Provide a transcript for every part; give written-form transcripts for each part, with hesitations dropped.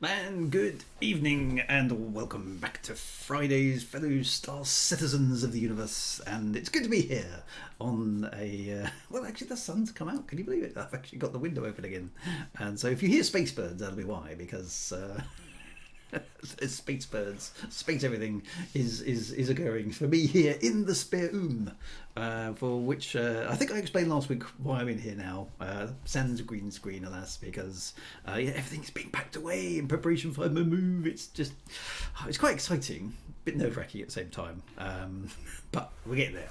And good evening, and welcome back to Fridays, fellow star citizens of the universe. And it's good to be here on well, actually, the sun's come out. Can you believe it? I've actually got the window open again. And so if you hear space birds, that'll be why, because space birds, space everything is occurring for me here in the spare room, for which I think I explained last week why I'm in here now. Sans green screen, alas, because everything's being packed away in preparation for my move. It's just, it's quite exciting, a bit nerve-wracking at the same time, but we're getting there.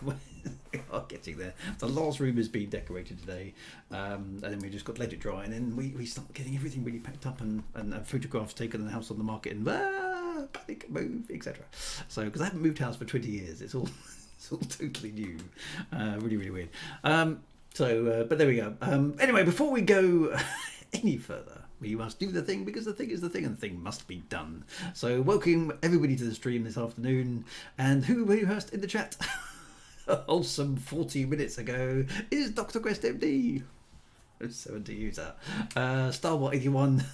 We are getting there. The last room has been decorated today, and then we just got to let it dry, and then we start getting everything really packed up and photographs taken and the house on the market and panic move, etc. So because I haven't moved house for 20 years, it's all it's all totally new, really weird. But there we go. Anyway, before we go any further, we must do the thing, because the thing is the thing and the thing must be done. So welcome everybody to the stream this afternoon. And who were you first in the chat? A wholesome 40 minutes ago is Dr. Quest MD. 70 user. Starwater 81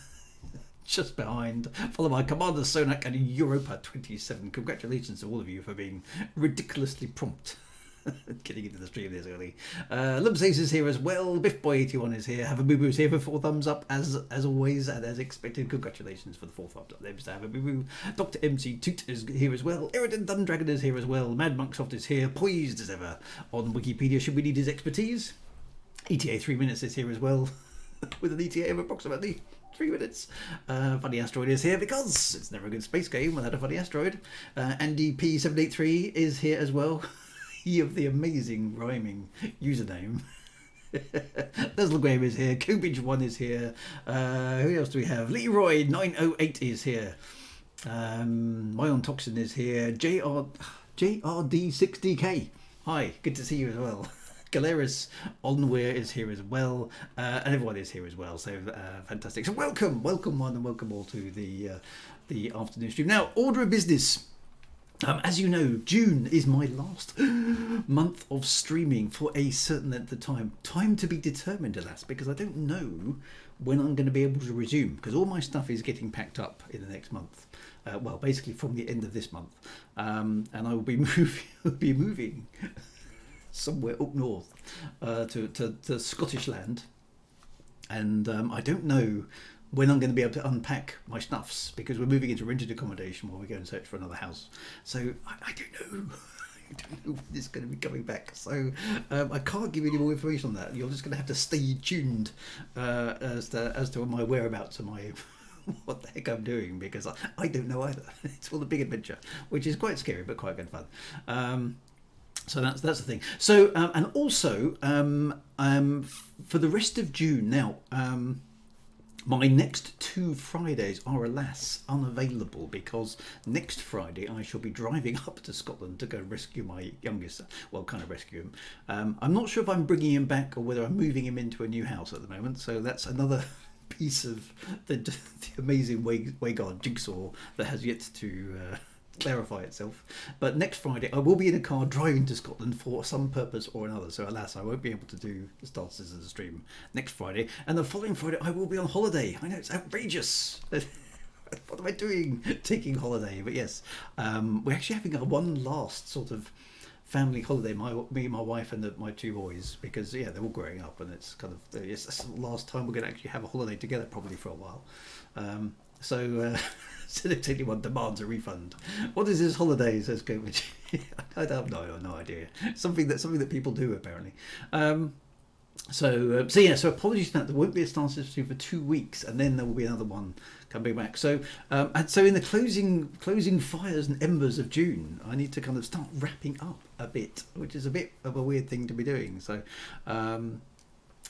just behind, followed by Commander Sonak and Europa 27. Congratulations to all of you for being ridiculously prompt getting into the stream this early. Lumsace is here as well. Biff Boy 81 is here. Have a Boo Boo's here for 4 thumbs up as always and as expected. Congratulations for the 4 thumbs up there, Mr. Have a Boo Boo. Dr. MC Toot is here as well. Eridan Dundragon is here as well. Mad Monksoft is here, poised as ever on Wikipedia should we need his expertise. ETA 3 minutes is here as well, with an ETA of approximately 3 minutes. Funny Asteroid is here because it's never a good space game without a funny asteroid. Andy P783 is here as well. He of the amazing rhyming username. Leslie Graham is here. Kubage1 is here. Who else do we have? Leroy908 is here. Myon Toxin is here. JRD6DK. Hi, good to see you as well. Galeris Onweir is here as well, and everyone is here as well, so fantastic. So welcome one and welcome all to the afternoon stream. Now, order of business. As you know, June is my last month of streaming for a certain length of time. Time to be determined, alas, because I don't know when I'm going to be able to resume, because all my stuff is getting packed up in the next month. Well, basically from the end of this month, and I will be moving somewhere up north to Scottish land, and I don't know when I'm going to be able to unpack my stuffs, because we're moving into rented accommodation while we go and search for another house. So I don't know. I don't know when it's going to be coming back. So I can't give you any more information on that. You're just going to have to stay tuned as to my whereabouts and my what the heck I'm doing, because I don't know either. It's all a big adventure, which is quite scary but quite good fun. So that's the thing. So and also for the rest of June now. My next 2 Fridays are, alas, unavailable, because next Friday I shall be driving up to Scotland to go rescue my youngest, well, kind of rescue him. I'm not sure if I'm bringing him back or whether I'm moving him into a new house at the moment, so that's another piece of the amazing Wagar jigsaw that has yet to clarify itself. But next Friday I will be in a car driving to Scotland for some purpose or another, so alas, I won't be able to do the Star Citizens stream next Friday, and the following Friday I will be on holiday. I know, it's outrageous. What am I doing taking holiday? But yes, we're actually having one last sort of family holiday, me, my wife and my 2 boys, because they're all growing up, and it's kind of it's the last time we're going to actually have a holiday together, probably for a while. So if anyone demands a refund, what is this holiday? Says Coach. I have no idea. Something that people do, apparently. So apologies for that. There won't be a Star Citizen stream for 2 weeks, and then there will be another one coming back. So and so in the closing fires and embers of June, I need to kind of start wrapping up a bit, which is a bit of a weird thing to be doing. So.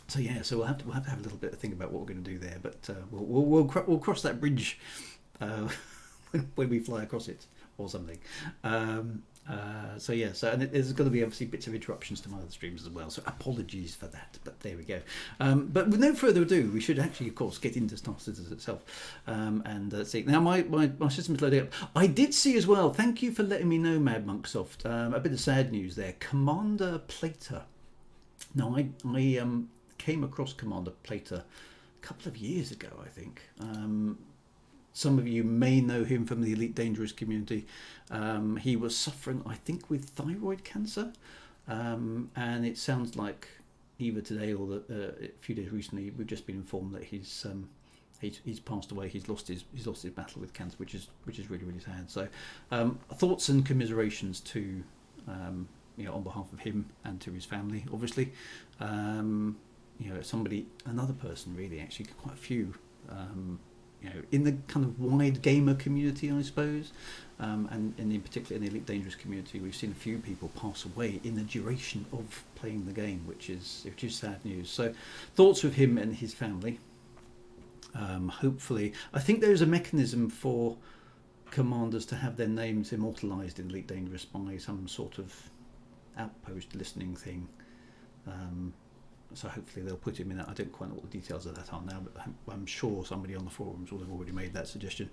So we'll have to have a little bit of think about what we're going to do there, but we'll cross that bridge when we fly across it or something. And there's going to be obviously bits of interruptions to my other streams as well, so apologies for that, but there we go. But with no further ado, we should actually, of course, get into Star Citizens itself, and see. Now my system is loading up. I did see as well, thank you for letting me know, Mad Monksoft, a bit of sad news there. Commander Plater. Now I came across Commander Plater a couple of years ago, I think. Some of you may know him from the Elite Dangerous community. He was suffering, I think, with thyroid cancer, and it sounds like either today or a few days recently, we've just been informed that he's passed away. He's lost his battle with cancer, which is really, really sad. So, thoughts and commiserations to on behalf of him and to his family, obviously. Another person, really, actually, quite a few. In the kind of wide gamer community, I suppose, and in particular in the Elite Dangerous community, we've seen a few people pass away in the duration of playing the game, which is sad news. So, thoughts with him and his family. Hopefully, I think there is a mechanism for commanders to have their names immortalised in Elite Dangerous by some sort of outpost listening thing. So hopefully they'll put him in that. I don't quite know what the details of that are now, but I'm sure somebody on the forums will have already made that suggestion.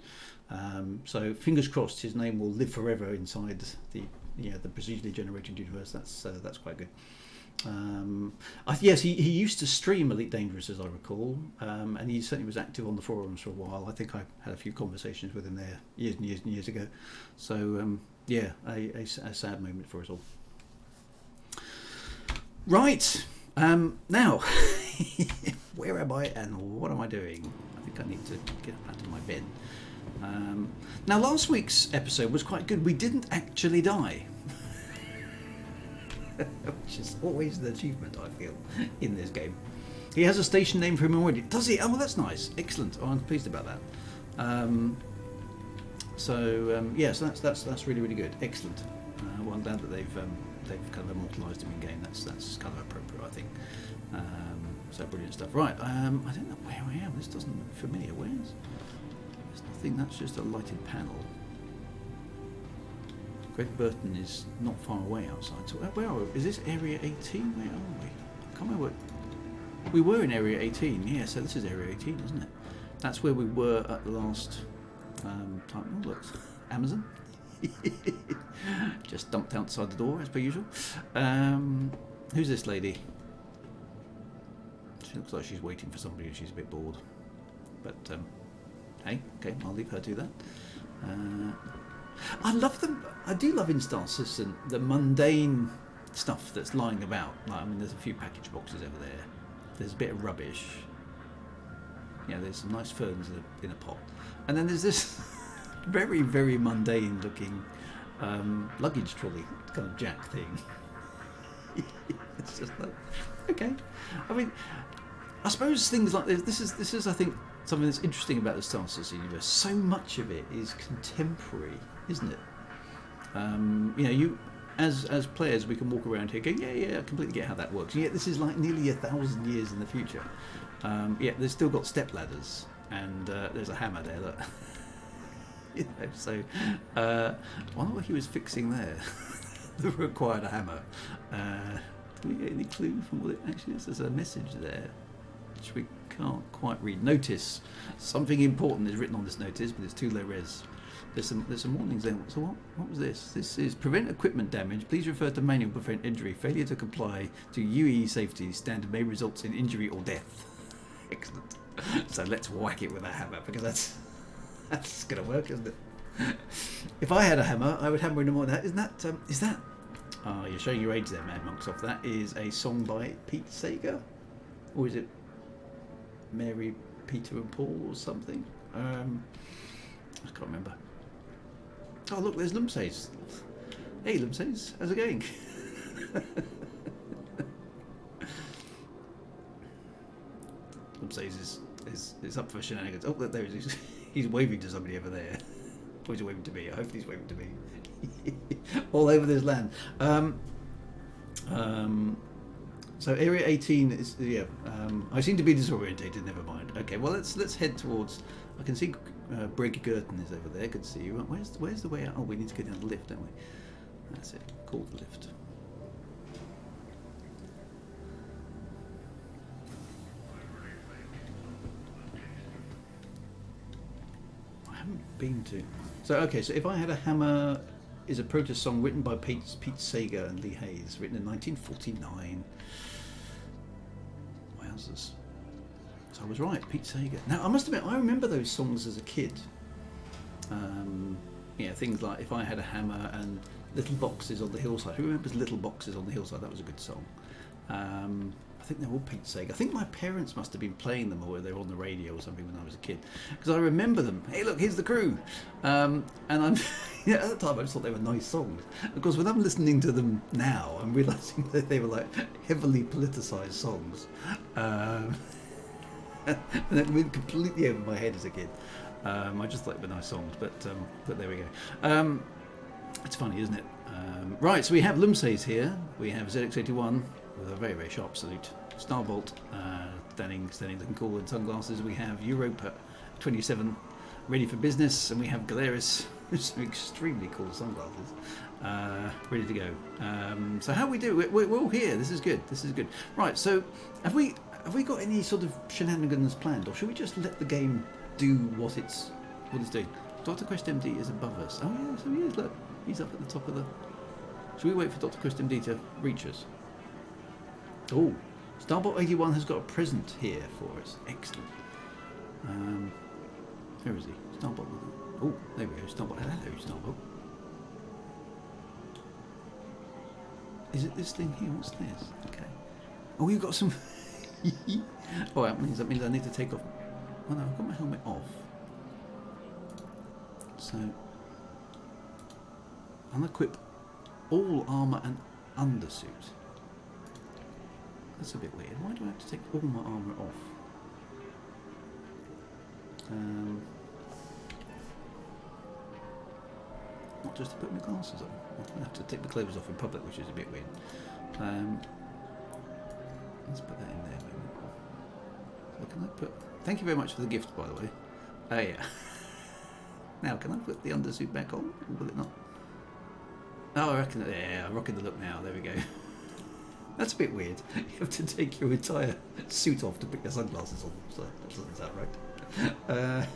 So fingers crossed his name will live forever inside the procedurally generated universe. That's quite good. Yes, he used to stream Elite Dangerous, as I recall, and he certainly was active on the forums for a while. I think I had a few conversations with him there years and years and years ago. So a sad moment for us all. Right. Now, where am I and what am I doing? I think I need to get out of my bed. Now, last week's episode was quite good. We didn't actually die, which is always the achievement, I feel, in this game. He has a station name for him already. Does he? Oh, well, that's nice. Excellent. Oh, I'm pleased about that. So that's really, really good. Excellent. Well, I'm glad that they've kind of immortalised him in game. That's kind of appropriate, I think. So brilliant stuff. Right, I don't know where I am. This doesn't look familiar. There's nothing. That's just a lighted panel. Greg Burton is not far away outside. So where are we? Is this Area 18? Where are we? I can't remember. We were in Area 18. Yeah, so this is Area 18, isn't it? That's where we were at the last time. Oh, look, Amazon. Just dumped outside the door as per usual. Who's this lady? She looks like she's waiting for somebody and she's a bit bored. But hey, okay, I'll leave her do that. I love them. I do love in Star Citizen the mundane stuff that's lying about. Like, there's a few package boxes over there. There's a bit of rubbish. There's some nice ferns in a pot, and then there's this very, very mundane looking luggage trolley kind of jack thing. It's just like, okay. I suppose things like this is I think something that's interesting about the Star Citizen universe. So much of it is contemporary, isn't it? You as players, we can walk around here going, yeah, I completely get how that works. And yet this is like nearly 1,000 years in the future. They've still got step ladders, and there's a hammer there that I wonder what he was fixing there that required a hammer. Can we get any clue from what it actually is? There's a message there which we can't quite read. Notice. Something important is written on this notice, but it's too low res. There's some warnings there. So what was this? This is prevent equipment damage. Please refer to manual to prevent injury. Failure to comply to UE safety standard may result in injury or death. Excellent. So let's whack it with a hammer, because that's going to work, isn't it? If I had a hammer, I would hammer in the morning. Is that? Oh, you're showing your age there, Mad Monks off. That is a song by Pete Seeger, or is it Mary, Peter and Paul or something? I can't remember. Oh, look, there's Lumpsays. Hey, Lumpsays, how's it going? Lumpsays is up for shenanigans. Oh, there he is. He's waving to somebody over there. Or he's waving to me. I hope he's waving to me. All over this land. So Area 18 is I seem to be disorientated. Never mind. Okay, well let's head towards. I can see Greg Gerton is over there. Good to see you. Where's the way out? Oh, we need to go down the lift, don't we? That's it. Call the lift. I haven't been to. So if I had a hammer is a protest song written by Pete Seeger and Lee Hayes, written in 1949. Wowzers. So I was right, Pete Seeger. Now, I must admit, I remember those songs as a kid. Yeah, things like If I Had a Hammer and Little Boxes on the Hillside. Who remembers Little Boxes on the Hillside? That was a good song. I think they're all Pete Seeger. I think my parents must have been playing them, or they were on the radio or something when I was a kid, because I remember them. Hey, look, here's the crew. And I'm yeah, at the time I just thought they were nice songs. Of course, when I'm listening to them now, I'm realising that they were like heavily politicised songs, and it went completely over my head as a kid. I just thought they were nice songs, but there we go. It's funny, isn't it? Right, so we have Lumsey's here. We have ZX81 with a very, very sharp salute. Starbolt, standing looking cool in sunglasses. We have Europa 27 ready for business, and we have Galeris with some extremely cool sunglasses ready to go. So how we do? We're all here. This is good. This is good. Right. So have we got any sort of shenanigans planned, or should we just let the game do what it's doing? Dr. Quest MD is above us. Oh yeah, so he is. Look, he's up at the top of the. Should we wait for Dr. Quest MD to reach us? Oh, Starbot 81 has got a present here for us. Excellent. Where is he? Starbot. Oh, there we go. Starbot. Hello, Starbot. Is it this thing here? What's this? Okay. Oh, you've got some. Oh, that means I need to take off. Oh no, I've got my helmet off. So, unequip all armour and undersuit. That's a bit weird. Why do I have to take all my armour off? Not just to put my glasses on. I have to take the clothes off in public, which is a bit weird. Let's put that in there. So can I put? Thank you very much for the gift, by the way. Oh yeah. Now, can I put the undersuit back on? Or will it not? Oh, I reckon. Yeah, I'm rocking the look now. There we go. That's a bit weird. You have to take your entire suit off to put your sunglasses on. So that doesn't sound right.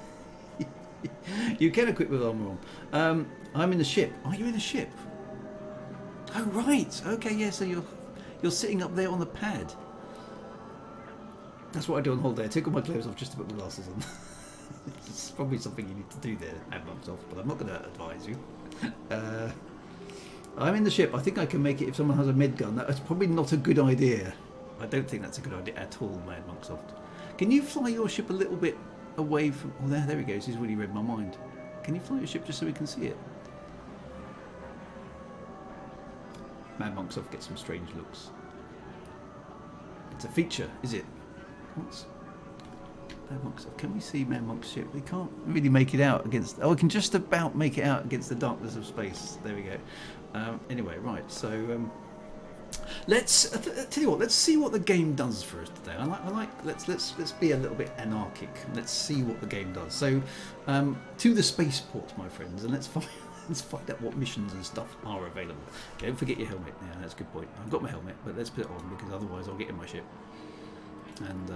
You can equip with armour on. I'm in the ship. Are you in a ship? Oh right. Okay. Yeah. So you're sitting up there on the pad. That's what I do on holiday. I take all my clothes off just to put my glasses on. It's probably something you need to do there, add months off, but I'm not going to advise you. I'm in the ship. I think I can make it if someone has a med gun. That's probably not a good idea. I don't think that's a good idea at all, Mad Monksoft. Can you fly your ship a little bit away from... Oh, there he goes. He's really read my mind. Can you fly your ship just so we can see it? Mad Monksoft gets some strange looks. It's a feature, is it? What's... Mad Monksoft. Can we see Mad Monk's ship? We can't really make it out against... Oh, we can just about make it out against the darkness of space. There we go. Anyway, right, so let's tell you what. Let's see what the game does for us today. I like. Let's be a little bit anarchic. Let's see what the game does. So, to the spaceport, my friends, and let's find out what missions and stuff are available. Don't forget your helmet. Yeah, that's a good point. I've got my helmet, but let's put it on because otherwise I'll get in my ship, and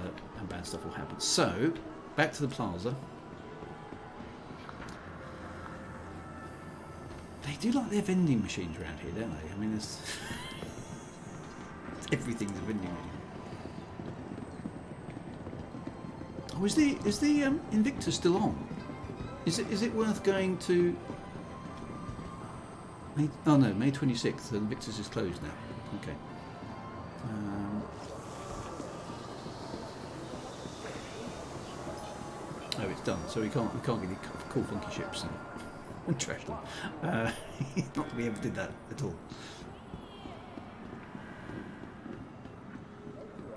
bad stuff will happen. So, back to the plaza. They do like their vending machines around here, don't they? I mean, there's everything's a vending machine. Oh, is the Invictus still on? Is it worth going to? Oh no, May 26th. The Invictus is closed now. Okay. Oh, it's done. So we can't get any cool funky ships and trash them. Not that we ever did that at all.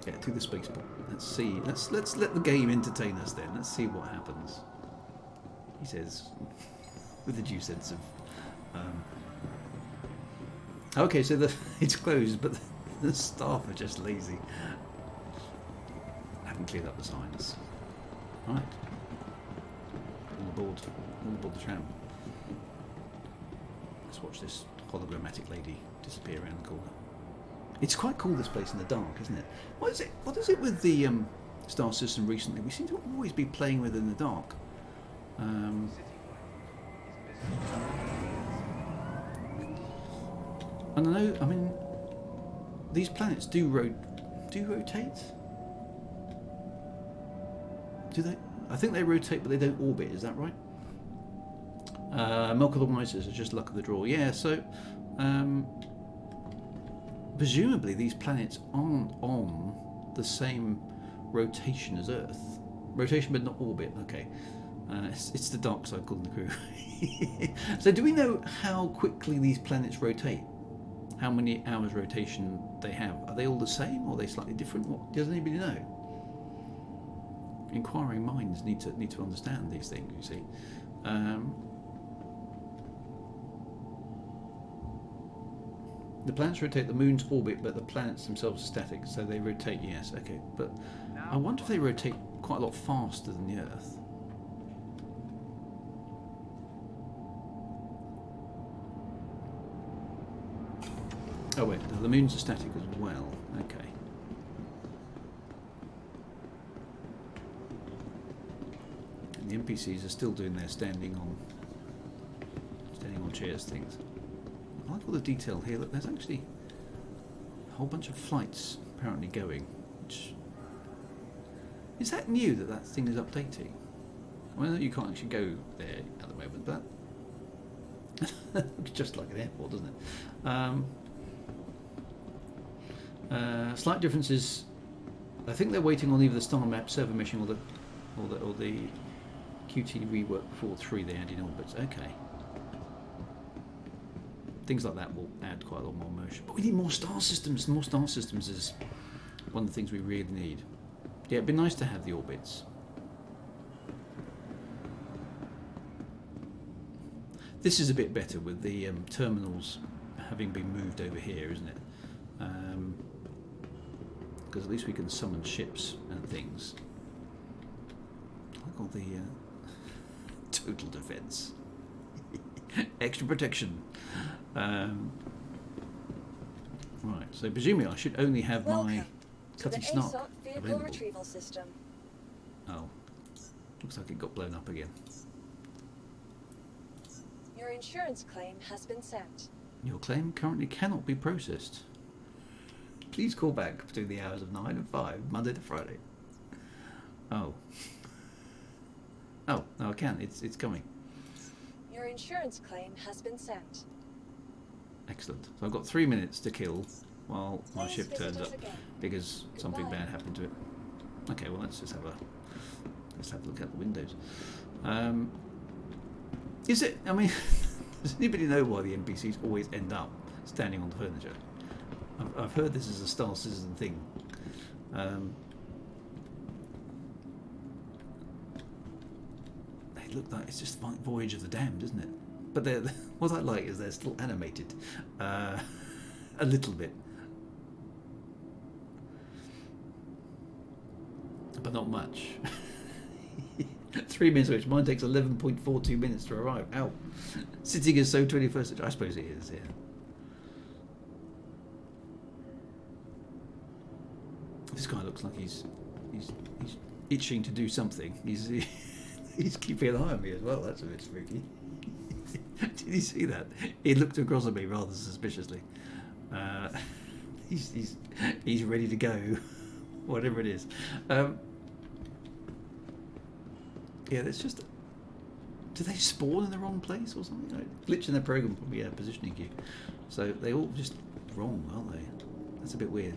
Yeah, to the spaceport. Let's see. Let's let the game entertain us then. Let's see what happens. He says, with a due sense of. Okay, so it's closed, but the staff are just lazy. I haven't cleared up the signs. Right. All aboard the tram. Let's watch this hologrammatic lady disappear around the corner. It's quite cool, this place in the dark, isn't it? What is it with the Star System recently? We seem to always be playing with it in the dark. And I know, I mean, these planets do rotate? Do they? I think they rotate, but they don't orbit. Is that right? Milk of the Wisers is just luck of the draw. Yeah, so presumably these planets aren't on the same rotation as Earth. Rotation but not orbit, okay. It's the dark side calling the crew. So do we know how quickly these planets rotate? How many hours rotation they have? Are they all the same or are they slightly different? What does anybody know? Inquiring minds need to understand these things, you see. The planets rotate the moon's orbit, but the planets themselves are static, so they rotate, yes, okay. But I wonder if they rotate quite a lot faster than the Earth. Oh wait, the moons are static as well, okay. And the NPCs are still doing their standing on chairs things. I like all the detail here. Look, there's actually a whole bunch of flights apparently going. Which is that new that thing is updating? I know that you can't actually go there at the moment, but looks just like an airport, doesn't it? Slight differences. I think they're waiting on either the Star Map server mission or the QT rework before 3 they added on. But okay. Things like that will add quite a lot more motion. But we need more star systems. More star systems is one of the things we really need. Yeah, it'd be nice to have the orbits. This is a bit better with the terminals having been moved over here, isn't it? Because at least we can summon ships and things. I like all the total defense. Extra protection. Right, so presumably I should only have my cutting snark available. Retrieval system. Oh, looks like it got blown up again. Your insurance claim has been sent. Your claim currently cannot be processed. Please call back between the hours of 9 and 5, Monday to Friday. Oh. Oh, no, I can. It's coming. Your insurance claim has been sent. Excellent. So I've got 3 minutes to kill while my Please ship visit turns us up again. because something Goodbye. bad happened to it. Okay, well let's have a look out the windows. Is it? I mean, does anybody know why the NPCs always end up standing on the furniture? I've heard this is a Star Citizen thing. They look like it's just like Voyage of the Damned, isn't it? But what I like is they're still animated, a little bit, but not much. 3 minutes, which mine takes 11.42 minutes to arrive. Ow! Sitting is so 21st century. I suppose it is. Yeah. This guy looks like he's itching to do something. He's keeping an eye on me as well. That's a bit spooky. Did you see that? He looked across at me rather suspiciously. He's ready to go, whatever it is. Yeah, there's just. Do they spawn in the wrong place or something? Like, glitch in their program probably had a positioning queue, so they all just wrong, aren't they? That's a bit weird.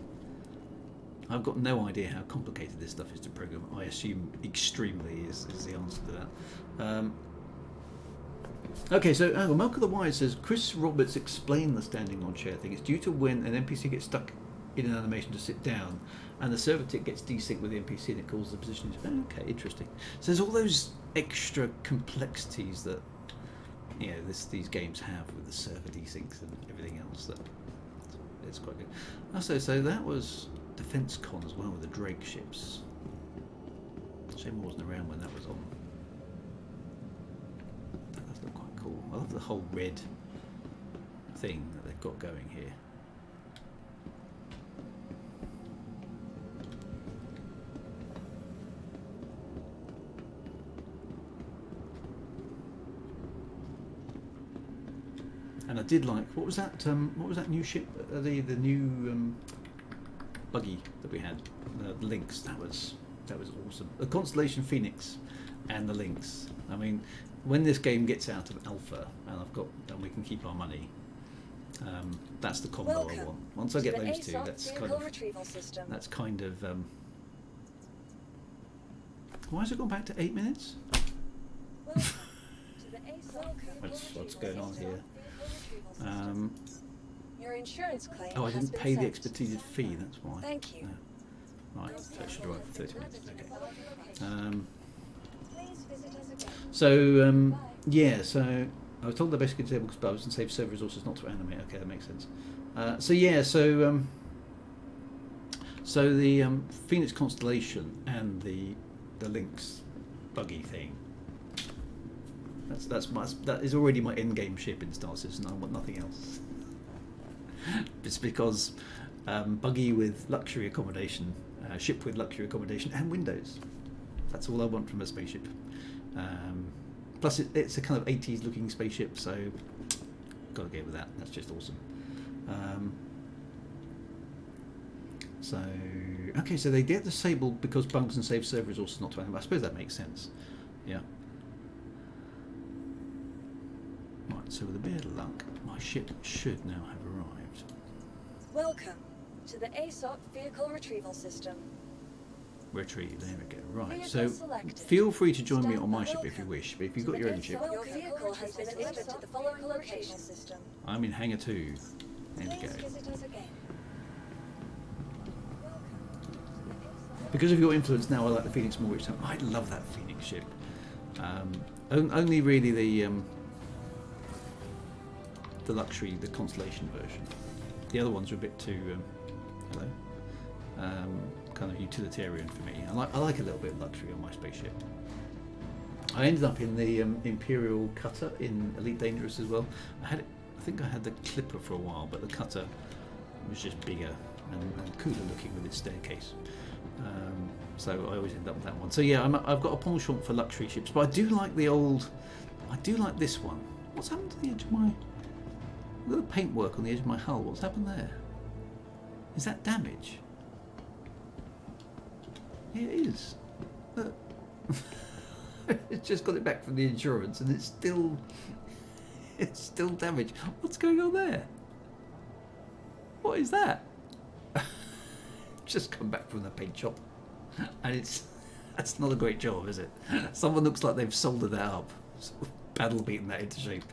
I've got no idea how complicated this stuff is to program. I assume extremely is the answer to that. Okay, so Milk of the Wise says Chris Roberts explained the standing on chair thing. It's due to when an NPC gets stuck in an animation to sit down, and the server tick gets desynced with the NPC, and it calls the position. Okay, interesting. So there's all those extra complexities that these games have with the server desyncs and everything else. That it's quite good. Also, so that was Defense Con as well with the Drake ships. Shame I wasn't around when that was on. That does look quite cool. I love the whole red thing that they've got going here. And I did like what was that new ship? The new buggy that we had, the Lynx. That was awesome. The Constellation Phoenix and the Lynx. I mean, when this game gets out of alpha and we can keep our money, that's the combo I Welcome want. Once I get to the those two, ASOP that's vehicle retrieval system. Why has it gone back to 8 minutes? Welcome to the ASOP What's going on here? Your insurance claim Oh, I has didn't been pay the sent. expedited fee. That's why. Thank you. Right, so it should arrive in 30 minutes. Okay. Please visit us again. So yeah, so I was told they're basically disabled bugs and save server resources not to animate. Okay, that makes sense. So the Phoenix constellation and the Lynx buggy thing. That is already my end game ship in Star Citizen. I want nothing else. It's because buggy with luxury accommodation, ship with luxury accommodation and windows. That's all I want from a spaceship. Plus, it's a kind of 80s looking spaceship, so gotta go with that. That's just awesome. So they get disabled because bugs and save server resources not to animate. I suppose that makes sense. Yeah. Right. So with a bit of luck, my ship should now have arrived. Welcome to the ASOP vehicle retrieval system. Retrieve. There we go. Right. Vehicle So selected. feel free to join me Stand on my by. ship if you wish. But if you've To got the your own ship, Your vehicle has been added to the following location system. I'm in Hangar 2. There we Please go. visit us again. Because of your influence now, I like the Phoenix more each time. I love that Phoenix ship. Only really the luxury, the Constellation version. The other ones are a bit too, kind of utilitarian for me. I like a little bit of luxury on my spaceship. I ended up in the Imperial Cutter in Elite Dangerous as well. I think I had the Clipper for a while, but the Cutter was just bigger and cooler looking with its staircase. So I always end up with that one. So yeah, I've got a penchant for luxury ships, but I do like this one. What's happened to the edge of my... I've got a paintwork on the edge of my hull. What's happened there? Is that damage? Yeah, it is. Look. It's just got it back from the insurance and it's still damaged. What's going on there? What is that? Just come back from the paint shop, and that's not a great job, is it? Someone looks like they've soldered that up, paddle beaten that into shape.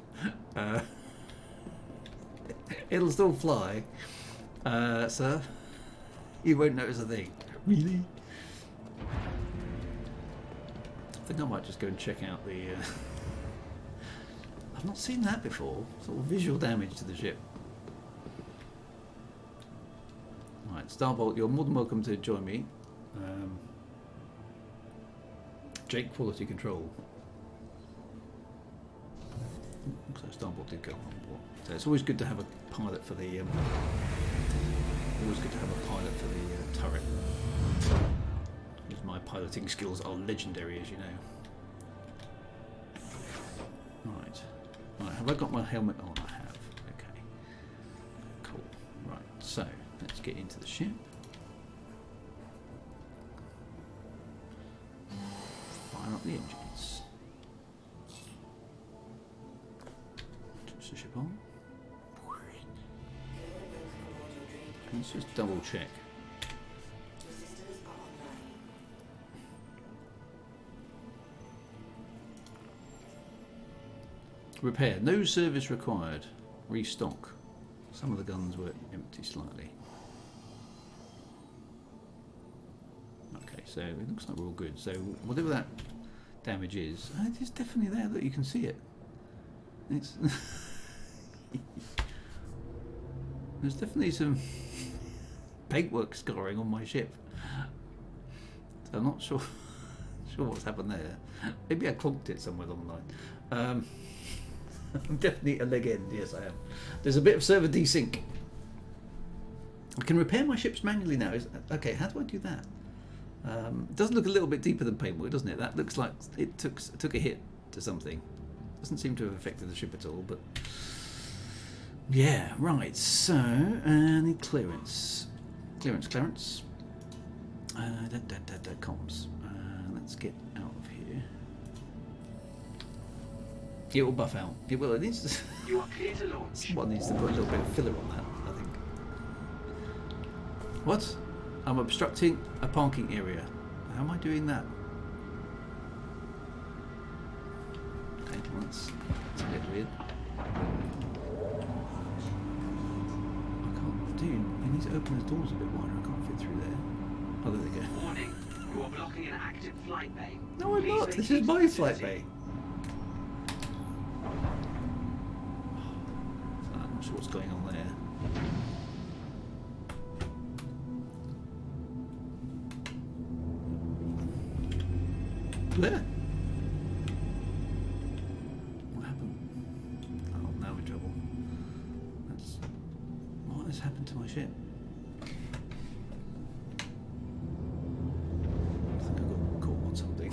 It'll still fly, sir. You won't notice a thing. Really? I think I might just go and check out the. I've not seen that before. Sort of visual damage to the ship. Right, Starbolt, you're more than welcome to join me. Jake, quality control. Looks like Starbolt did go on board. So it's always good to have a pilot for the. Always good to have a pilot for the turret. Because my piloting skills are legendary, as you know. Right, have I got my helmet on? I have. Okay. Cool. Right, so let's get into the ship. Fire up the engines. Switch the ship on. Let's just double check. Repair. No service required. Restock. Some of the guns were empty slightly. Okay, so it looks like we're all good. So whatever that damage is, it is definitely there. Look, you can see it. It's there's definitely some paintwork scarring on my ship. So I'm not sure what's happened there. Maybe I clonked it somewhere along the line. I'm definitely a leg end, yes I am. There's a bit of server desync. I can repair my ships manually now. Okay, how do I do that? It does look a little bit deeper than paintwork, doesn't it? That looks like it took a hit to something. Doesn't seem to have affected the ship at all, but... Yeah, right, so... any clearance. Clearance. Comms. Let's get out of here. It will buff out. It will. It needs to. You are clear to launch. Someone needs to put a little bit of filler on that, I think. What? I'm obstructing a parking area. How am I doing that? Okay, well that's a bit weird. I can't. Dude, you need to open the doors a bit wider. I can't fit through there. Oh, there they go. Warning, you are blocking an active flight bay. No, I'm Please not. This vacate is the my flight facility. bay. I'm not sure what's going on there. Where? What happened? Oh, now we're in trouble. What has happened to my ship? I think I got caught on something.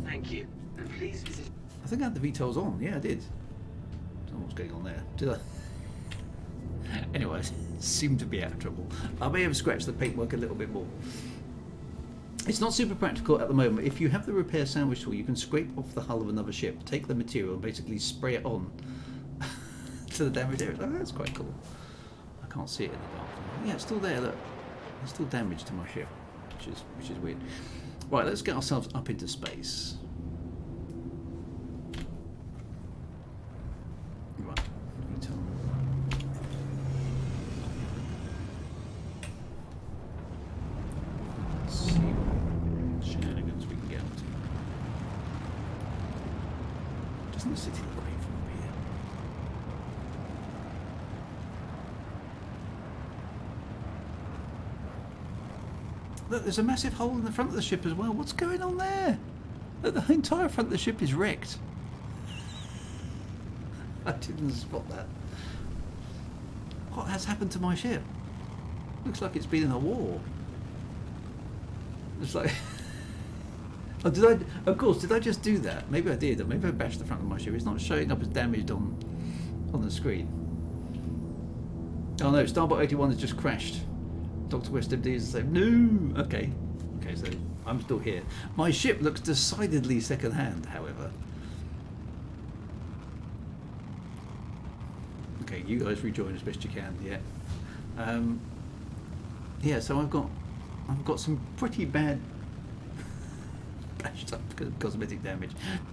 Thank you. And please visit. I think I had the VTOLs on. Yeah, I did. Don't know what's going on there. Did I? Anyway, I seem to be out of trouble. I may have scratched the paintwork a little bit more. It's not super practical at the moment. If you have the repair sandwich tool, you can scrape off the hull of another ship, take the material, and basically spray it on to the damaged area. Oh, that's quite cool. I can't see it in the dark. Yeah, it's still there. Look, there's still damage to my ship, which is weird. Right, let's get ourselves up into space. Right, VTOL. Let's see what shenanigans we can get up to. Doesn't the city look great from up here? Look, there's a massive hole in the front of the ship as well. What's going on there? Look, the entire front of the ship is wrecked. I didn't spot that. What has happened to my ship? Looks like it's been in a war. It's like... Oh, did I... Of course, did I just do that? Maybe I did, or maybe I bashed the front of my ship. It's not showing up as damaged on the screen. Oh no, Starbot 81 has just crashed. Dr. West MD is saying, no! Okay. Okay, so I'm still here. My ship looks decidedly second-hand, however. Okay, you guys rejoin as best you can, yeah. Yeah, so I've got some pretty bad bashed up cosmetic damage.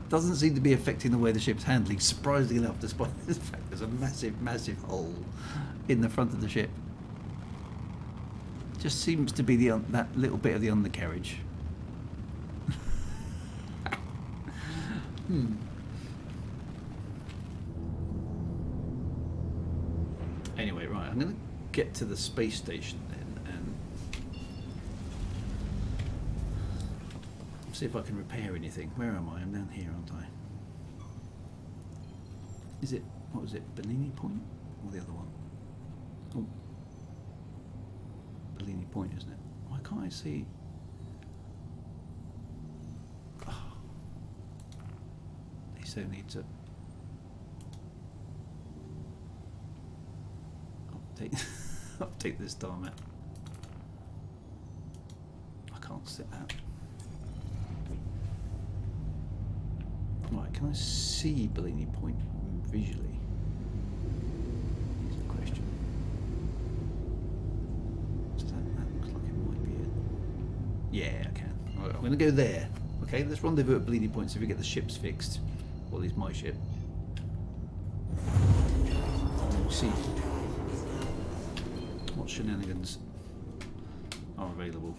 Doesn't seem to be affecting the way the ship's handling, surprisingly enough, despite the fact there's a massive, massive hole in the front of the ship. Just seems to be that little bit of the undercarriage. Anyway, right, I'm going to get to the space station then and see if I can repair anything. Where am I? I'm down here, aren't I? Is it, what was it, Bellini Point? Or the other one? Oh. Bellini Point, isn't it? Why can't I see? Oh. They so need to update this star map. I can't see that. Right, can I see Bellini Point visually? Here's the question. Does that looks like it might be it. Yeah, I can. Right, I'm going to go there. Okay, let's rendezvous at Bellini Point so we get the ships fixed. Or at least my ship. We'll see what shenanigans are available.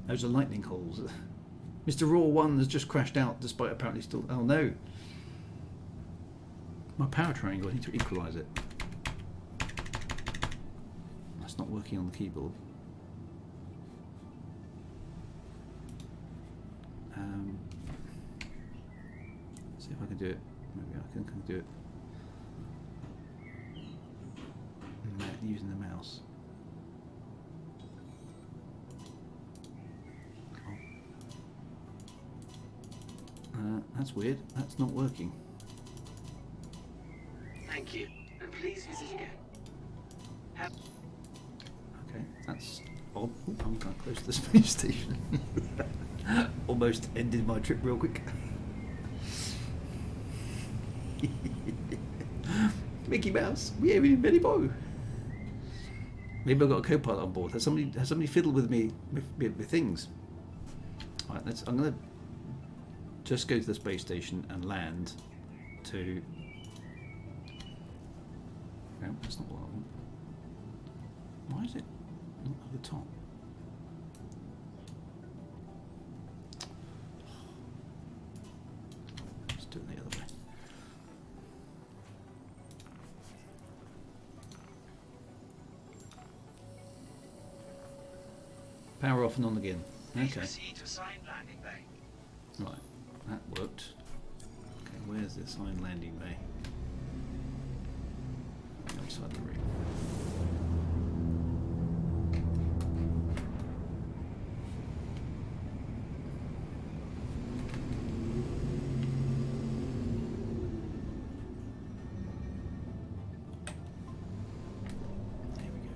Those are lightning holes. Mr. Raw 1 has just crashed out despite apparently still... Oh no! My power triangle, I need to equalise it. That's not working on the keyboard. See if I can do it. Maybe I can do it. Using the mouse. That's weird. That's not working. Thank you. And please visit again. Okay, that's odd. Ooh, I'm quite close to the space station. almost ended my trip real quick. Mickey Mouse, we haven't even many more. Maybe I've got a co-pilot on board. Has somebody fiddled with me with things? All right, I'm gonna just go to the space station and land to. No, that's not what I want. Why is it not at the top? Let's do it the other way. Power off and on again. Okay. Proceed to assigned landing bay. Right, that worked. Okay, where's the assigned landing bay? On the other side of the room. There we go.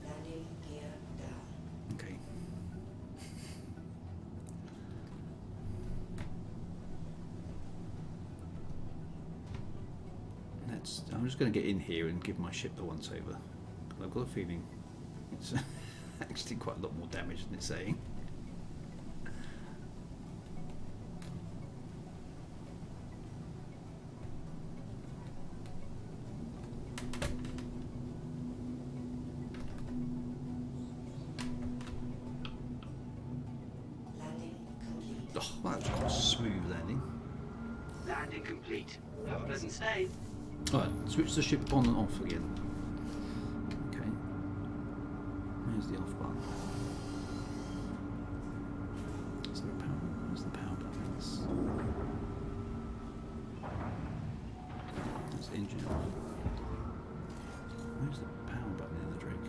Landing gear down. Okay. I'm just going to get in here and give my ship the once over. I've got a feeling it's actually quite a lot more damage than it's saying. Landing complete. Oh, that was quite a smooth landing. Landing complete. Have a pleasant stay. Alright, switch the ship on and off again. Okay. Where's the off button? Is there a power? Where's the power button? That's the engine. Where's the power button in the drink?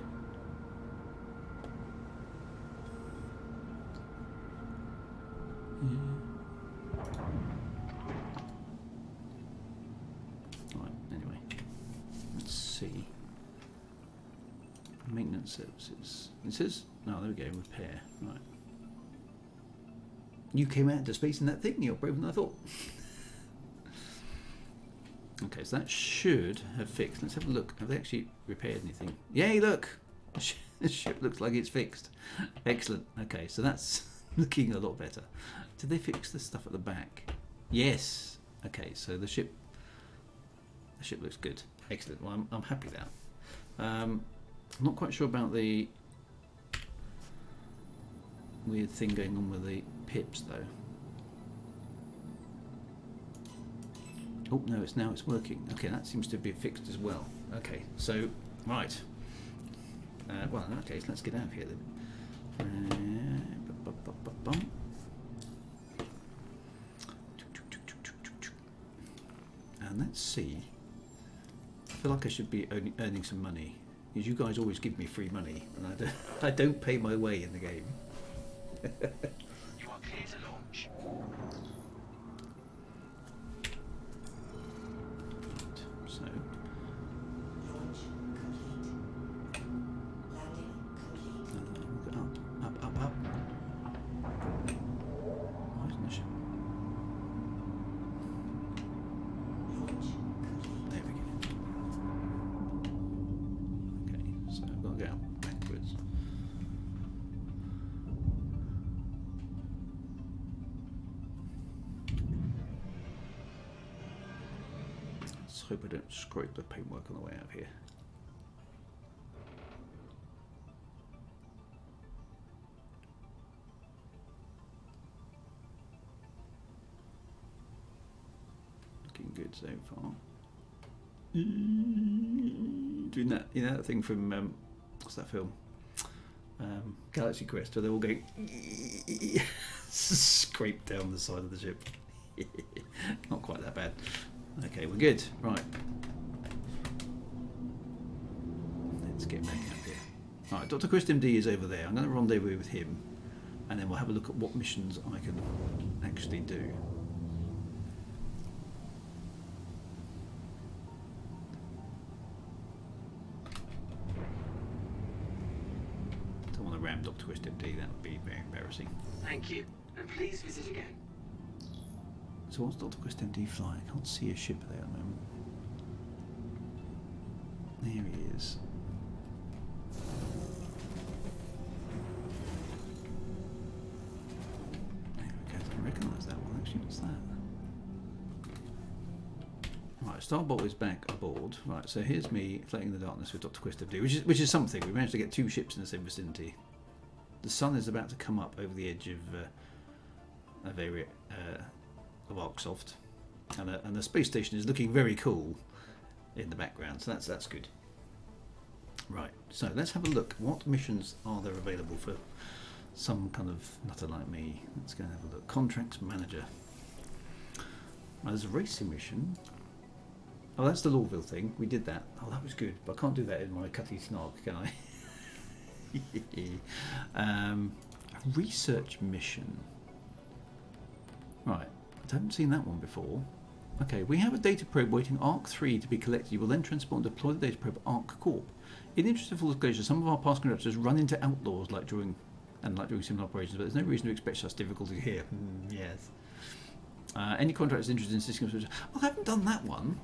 Right, anyway. Let's see. Maintenance services. It says, no, there we go, repair. Right. You came out into space in that thing, you're braver than I thought. Okay, so that should have fixed. Let's have a look. Have they actually repaired anything? Yay, look! The ship looks like it's fixed. Excellent. Okay, so that's looking a lot better. Did they fix the stuff at the back? Yes. Okay, so the ship looks good. Excellent. Well, I'm happy with that. I'm not quite sure about the weird thing going on with the pips, though. Oh no, it's working. Okay, that seems to be fixed as well. Okay, so right. Well, in that case, let's get out of here then. And let's see. I feel like I should be earning some money, because you guys always give me free money, and I don't pay my way in the game. You are clear to launch. So, Launch complete. Landing complete. up. Why isn't the ship? Launch complete. There we go. Okay, so I've got to go backwards. Let's hope I don't scrape the paintwork on the way out of here. Looking good so far. Doing that, you know, that thing from what's that film? Galaxy Quest, where they're all going scrape down the side of the ship. Not quite that bad. Okay, we're good. Right. Let's get back up here. Alright, Dr. Chris MD is over there. I'm going to rendezvous with him, and then we'll have a look at what missions I can actually do. Dr. Quest MD. That would be very embarrassing. Thank you, and please visit again. So what's Dr. Quest MD flying? I can't see a ship there at the moment. There he is. There we go. I don't recognise that one actually. What's that? Right, Starbot is back aboard. Right, so here's me floating in the darkness with Dr. Quest MD, which is something. We managed to get 2 ships in the same vicinity. The sun is about to come up over the edge of area of Arksoft, and the space station is looking very cool in the background. So that's good. Right, so let's have a look. What missions are there available for some kind of nutter like me? Let's go and have a look. Contracts manager. Right, there's a racing mission. Oh, that's the Lawville thing. We did that. Oh, that was good. But I can't do that in my Cutty Snark, can I? A research mission. Right. I haven't seen that one before. Okay, we have a data probe waiting ARC 3 to be collected. You will then transport and deploy the data probe ARC Corp. In the interest of full disclosure, some of our past contractors run into outlaws like during similar operations, but there's no reason to expect such difficulty here. Yes. Any contractors interested in system? Well, I haven't done that one.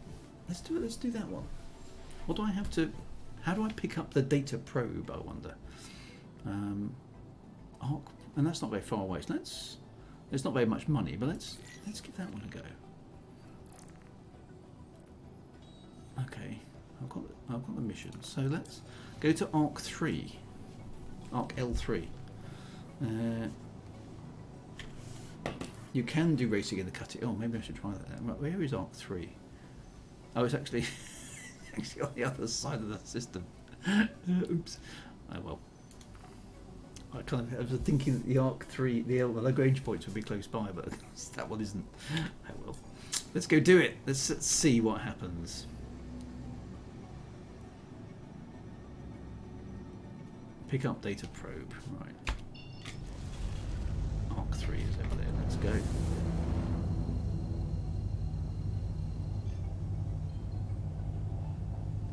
Let's do it. Let's do that one. What do I have to? How do I pick up the data probe? I wonder. Arc, and that's not very far away. So it's not very much money, but let's give that one a go. Okay, I've got the mission. So let's go to Arc 3, Arc L3. You can do racing in the Cutty. Oh, maybe I should try that then. Right, where is Arc 3? Oh, it's actually actually on the other side of the system. Oops. Oh well. I was thinking that the Arc 3, the Lagrange points would be close by, but that one isn't. Oh well. Let's go do it. Let's see what happens. Pick up data probe. Right. Arc 3 is over there. Let's go.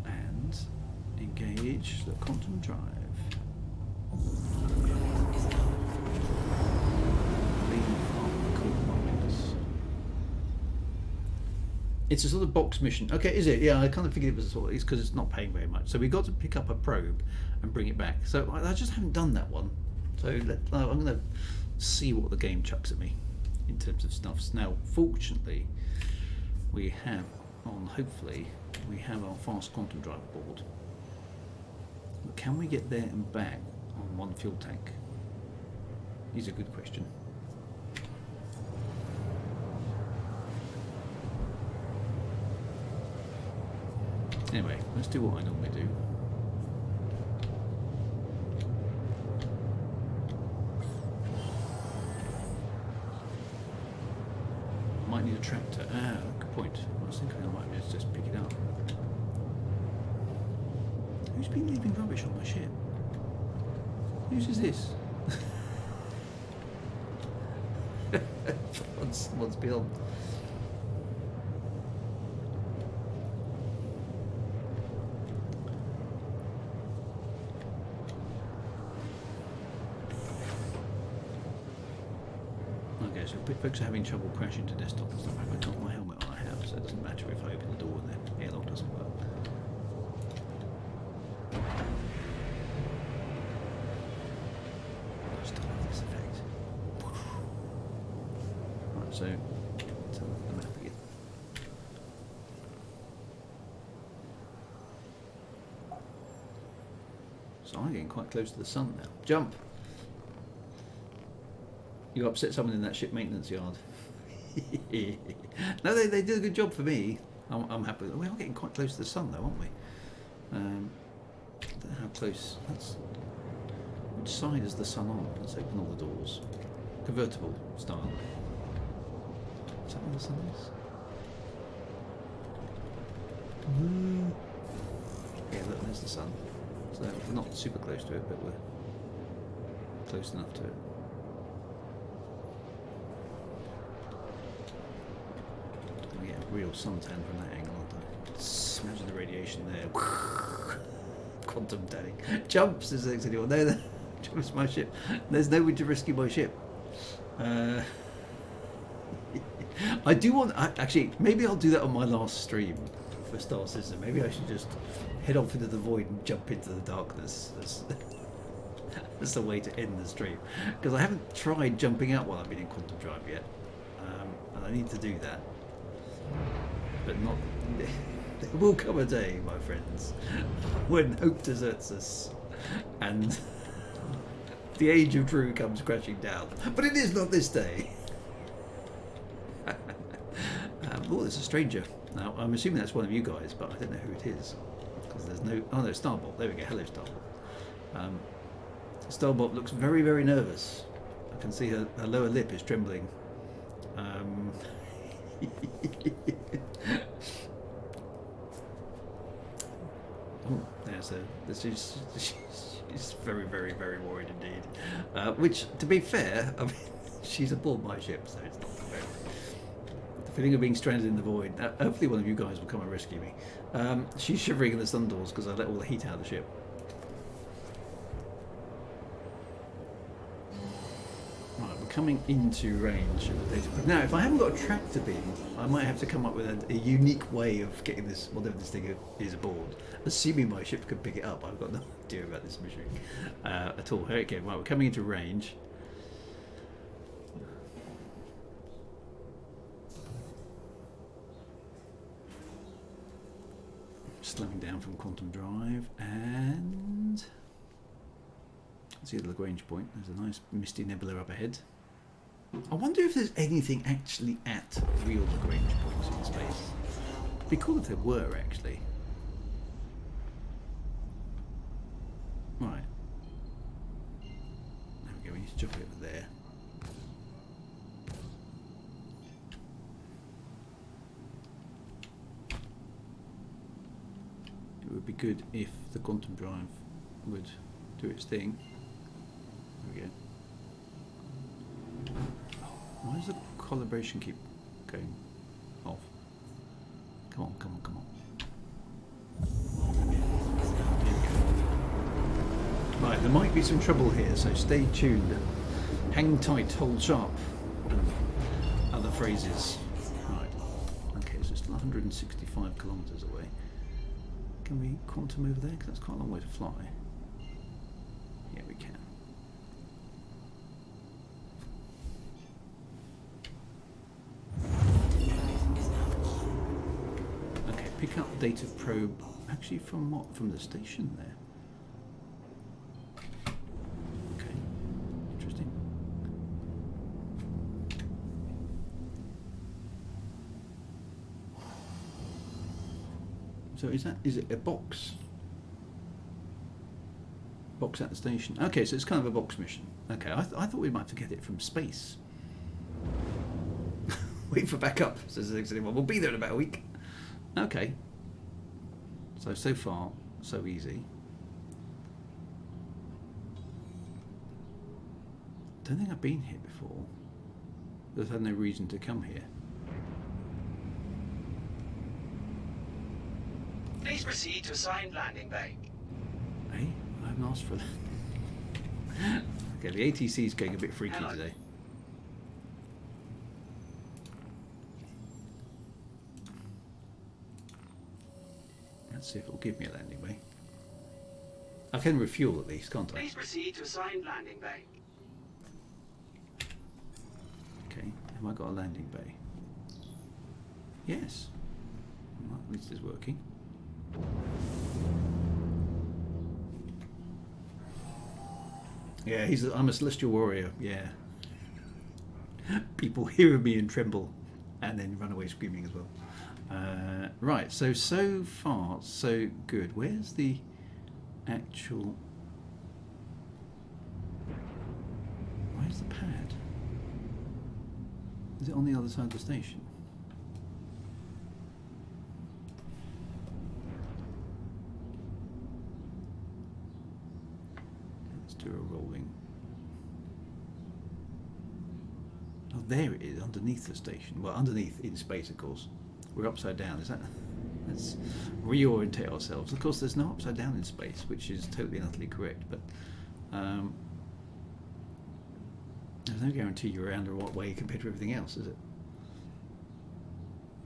And engage the quantum drive. It's a sort of box mission. Okay, is it? Yeah, I kind of figured it was a sort of, it's because it's not paying very much. So we got to pick up a probe and bring it back. So I just haven't done that one. So I'm going to see what the game chucks at me in terms of stuffs. Now, fortunately, we have hopefully, we have our fast quantum drive aboard. But can we get there and back on one fuel tank? Is a good question. Anyway, let's do what I normally do. Might need a tractor. Ah, good point. I was thinking I might just pick it up. Who's been leaving rubbish on my ship? Whose is this? One's beyond. Okay, so folks are having trouble crashing to desktop and stuff. I've got my helmet on, I have, so it doesn't matter if I open the door and the airlock doesn't work. I still have this effect. Right, so let's have a look at the map again. So I'm getting quite close to the sun now. Jump! You upset someone in that ship maintenance yard. No, they did a good job for me. I'm happy. We are getting quite close to the sun, though, aren't we? I don't know how close. Which side is the sun on? Let's open all the doors. Convertible style. Is that where the sun is? Yeah, look, there's the sun. So we're not super close to it, but we're close enough to it. Get a real suntan from that angle, aren't I? Just imagine the radiation there. Quantum tanning. Jumps, is anyone? No, It's my ship. There's nobody to rescue my ship. I do want. Actually, maybe I'll do that on my last stream for Star Citizen. Maybe I should just head off into the void and jump into the darkness. That's the way to end the stream. Because I haven't tried jumping out while I've been in Quantum Drive yet. And I need to do that. But not... There will come a day, my friends, when hope deserts us and the age of Drew comes crashing down. But it is not this day. Oh, there's a stranger. Now, I'm assuming that's one of you guys, but I don't know who it is. Because there's no... Oh, no, Starbot. There we go. Hello, Starbot. Starbot looks very, very nervous. I can see her lower lip is trembling. Oh, she's very, very, very worried indeed. Which, to be fair, I mean, she's aboard my ship, so it's not fair. The feeling of being stranded in the void. Hopefully one of you guys will come and rescue me. She's shivering in the sun doors because I let all the heat out of the ship. Right, we're coming into range of the data. Now, if I haven't got a tractor beam, I might have to come up with a unique way of getting this, whatever this thing is, aboard. Assuming my ship can pick it up. I've got no idea about this mission at all. Okay, right, we're coming into range. Slowing down from Quantum Drive, and see the Lagrange point. There's a nice misty nebula up ahead. I wonder if there's anything actually at real Lagrange points in space. It'd be cool if there were, actually. Right. There we go, we need to jump over there. It would be good if the Quantum Drive would do its thing. There we go. Why does the calibration keep going off? Come on, come on, come on. Right, there might be some trouble here, so stay tuned. Hang tight, hold sharp. Other phrases. Right. Okay, so it's 165 kilometres away. Can we quantum over there? Because that's quite a long way to fly. Yeah, we can. Okay, pick up data probe. Actually, from what? From the station there. Okay, interesting. So is it a box? Box at the station. Okay, so it's kind of a box mission. Okay, I thought we might have to get it from space. Wait for backup, says the next anyone. We'll be there in about a week. Okay. So far, so easy. Don't think I've been here before. I've had no reason to come here. Please proceed to assigned landing bay. Hey, I haven't asked for that. Okay, the ATC is getting a bit freaky Hello. today. Let's see if it'll give me a landing bay. I can refuel at least, can't I? Please proceed to assigned landing bay. Okay, have I got a landing bay? Yes. Well, at least it's working. Yeah, I'm a celestial warrior, yeah. People hear me and tremble and then run away screaming as well. Right, so far, so good. Where's the actual... Where's the pad? Is it on the other side of the station? Let's do a rolling. Oh, there it is, underneath the station. Well, underneath in space, of course. We're upside down, is that? Let's reorientate ourselves. Of course, there's no upside down in space, which is totally and utterly correct, but There's no guarantee you're around the right way compared to everything else, is it?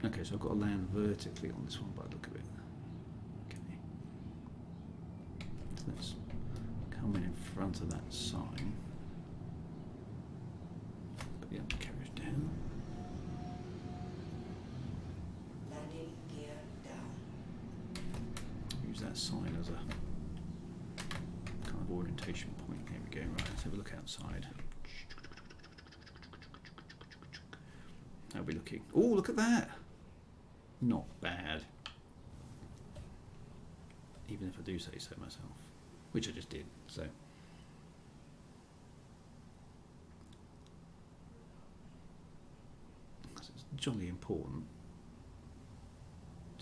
Okay, so I've got to land vertically on this one by the look of it. Okay. So let's come in front of that sign. Put the other carriage down. Landing gear down. Use that sign as a kind of orientation point. There we go. Right, let's have a look outside. How are we looking? Oh, look at that! Not bad. Even if I do say so myself, which I just did. So. It's jolly important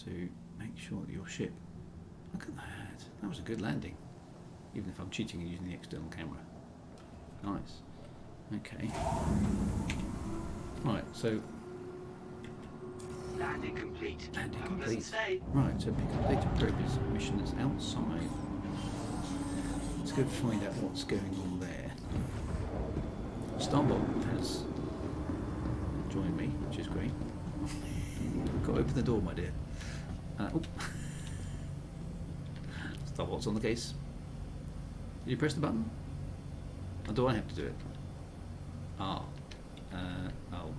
to make sure that your ship. Look at that. That was a good landing. Even if I'm cheating and using the external camera. Nice. Okay. Right, so. Landing complete. Landing Have a pleasant complete. stay. Right, so pick up data probe is a mission that's outside. Let's go find out what's going on there. Starboard has joined me, which is great. Got to open the door, my dear. Oh. Starboard's on the case. Did you press the button? Or do I have to do it? Ah. Oh.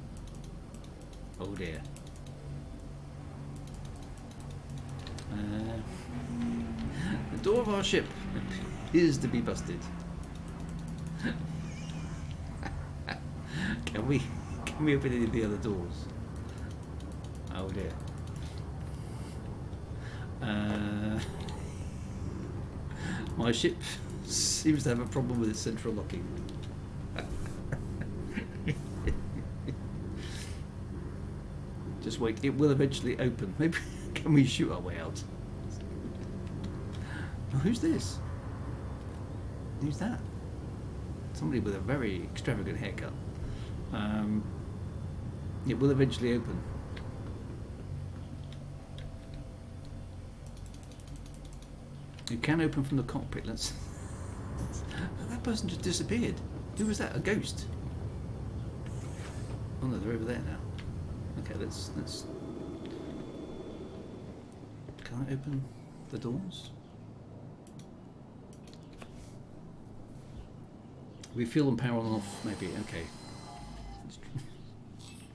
Oh dear. The door of our ship appears to be busted. Can we open any of the other doors? Oh dear. My ship seems to have a problem with its central locking. Just wait, it will eventually open. Maybe can we shoot our way out? Oh, who's this? Who's that? Somebody with a very extravagant haircut. It will eventually open. It can open from the cockpit. Let's. That person just disappeared. Who was that? A ghost? Oh no, they're over there now. Okay, let's. Can I open the doors? We fuel and power on and off, maybe. Okay.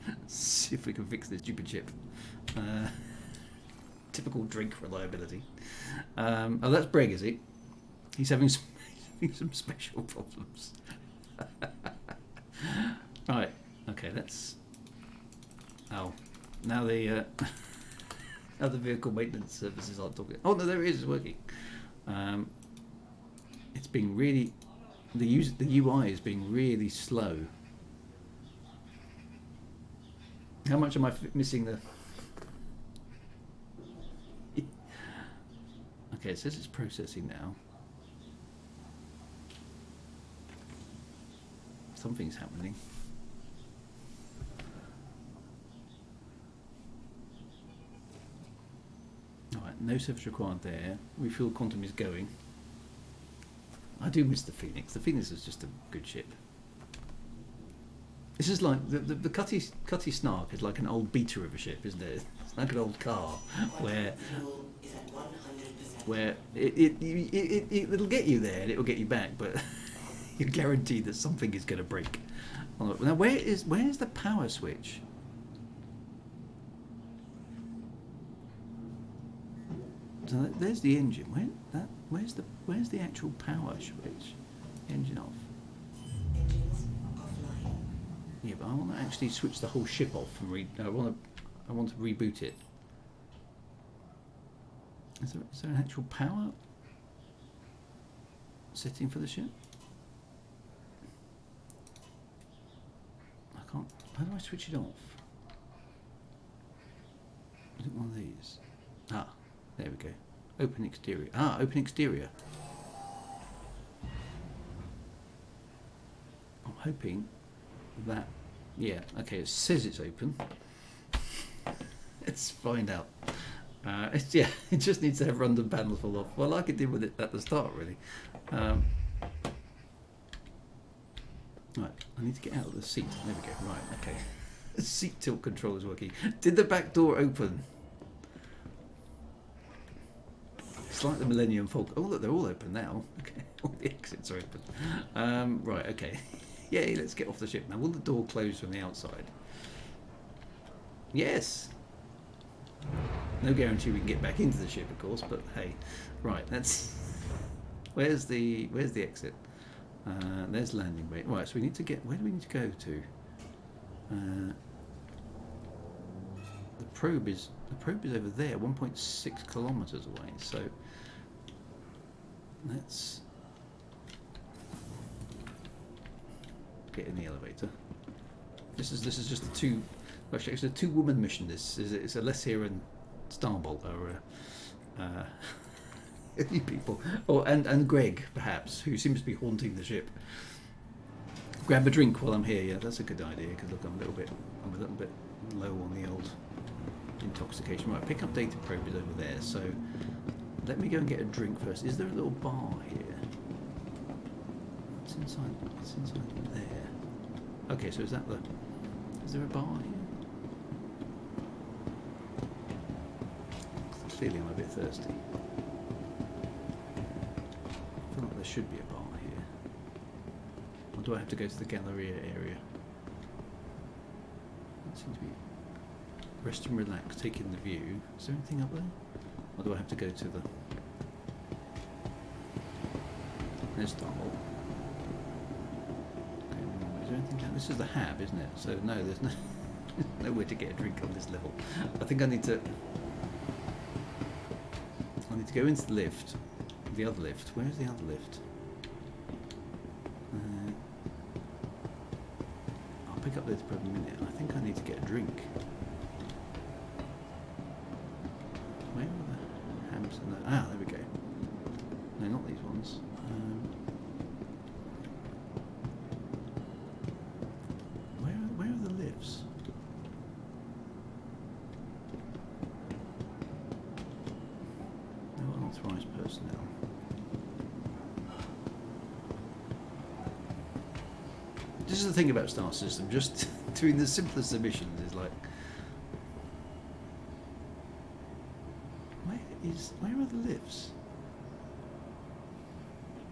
Let's see if we can fix this stupid ship. Typical drink reliability. Oh, that's Breg, is he? He's having some special problems. Right. Okay. Let's. Oh, now the now the vehicle maintenance services aren't talking. Oh no, there it is. It's working. It's being really. The UI is being really slow. How much am I missing the? Okay, it says it's processing now. Something's happening. Alright, no service required there. Refuel quantum is going. I do miss the Phoenix. The Phoenix is just a good ship. This is like the Cutty Snark is like an old beta of a ship, isn't it? It's like an old car where Fuel is at 100%. where it'll get you there and it'll get you back, but you're guaranteed that something is going to break. Now, where's the power switch? So there's the engine. Where's the actual power switch? Engine off. Engines offline. Yeah, but I want to actually switch the whole ship off and I want to reboot it. Is there an actual power setting for the ship? I can't. How do I switch it off? Is it one of these? Ah, there we go. Open exterior. Ah, open exterior. I'm hoping that. Yeah. Okay. It says it's open. Let's find out. Yeah, it just needs to have random panels fall off. Well, like it did with it at the start, really. Right, I need to get out of the seat. There we go. Right, okay. The seat tilt control is working. Did the back door open? It's like the Millennium Falcon. Oh, look, they're all open now. Okay, all the exits are open. Right, okay. Yay, let's get off the ship. Now, will the door close from the outside? Yes. No guarantee we can get back into the ship, of course, but hey. Right, that's... Where's the exit? There's landing bay. Right, so we need to get... Where do we need to go to? The probe is over there, 1.6 kilometers away. So let's get in the elevator. This is just a two. Actually, it's a two-woman mission. This is it's Alessia and Starbolt are you people. Oh, and Greg perhaps, who seems to be haunting the ship. Grab a drink while I'm here. Yeah, that's a good idea. Because look, I'm a little bit low on the old intoxication. Right, pick up data probe is over there. So let me go and get a drink first. Is there a little bar here? It's inside. It's inside there. Okay, so is there a bar here? Clearly, I'm a bit thirsty. I feel like there should be a bar here. Or do I have to go to the Galleria area? That seems to be rest and relax, take in the view. Is there anything up there? Or do I have to go to the... There's Starbolt. Okay, is there anything down? This is the hab, isn't it? So no, there's no nowhere to get a drink on this level. I think I need to go into the lift. The other lift. Where's the other lift? I'll pick up this for a minute. I think I need to get a drink. Where are the hams and the... Ah, there we go. No, not these ones. Where are the lifts? No unauthorized personnel. This is the thing about Star System, just doing the simplest of missions is like... Where are the lifts?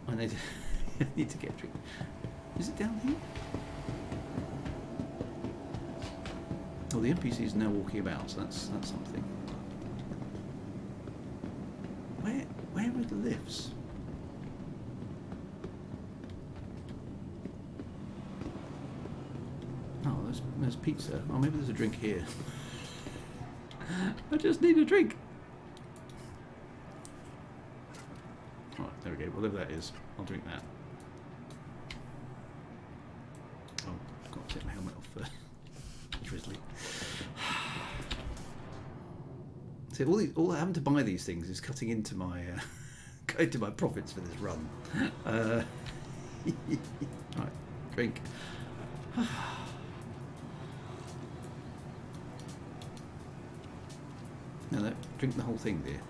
I need to get a drink. Is it down here? Oh, the NPC is now walking about, so that's something. Where are the lifts? Oh, there's pizza. Oh, maybe there's a drink here. I just need a drink. Right, there we go. Whatever that is, I'll drink that. Oh, I've got to take my helmet off first. Drizzly. See, all having to buy these things is cutting into my profits for this run. Right, drink. No, drink the whole thing, dear.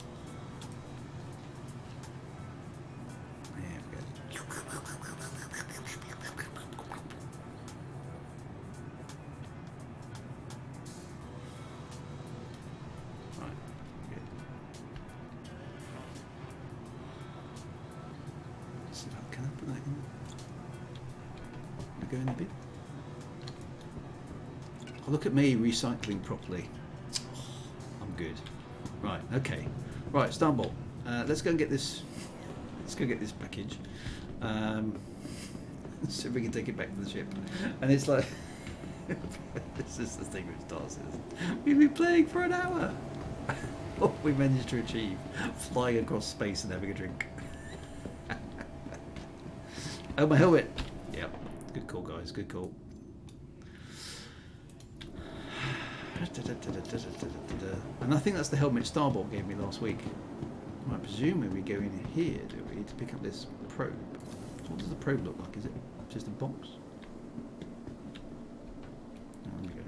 There we go. Right, good. So can I put that in? Can I go in a bit? Oh, look at me recycling properly. I'm good. Right, okay. Right, Starbolt. Let's go and get this. Let's go get this package. So we can take it back to the ship. And it's like, this is the thing with Star System. We've been playing for an hour. What we managed to achieve: flying across space and having a drink. Oh, my helmet. Yep. Good call, guys. Good call. And I think that's the helmet Starbolt gave me last week. I presume we go in here, do we, to pick up this probe? So what does the probe look like? Is it just a box? Oh, there we go.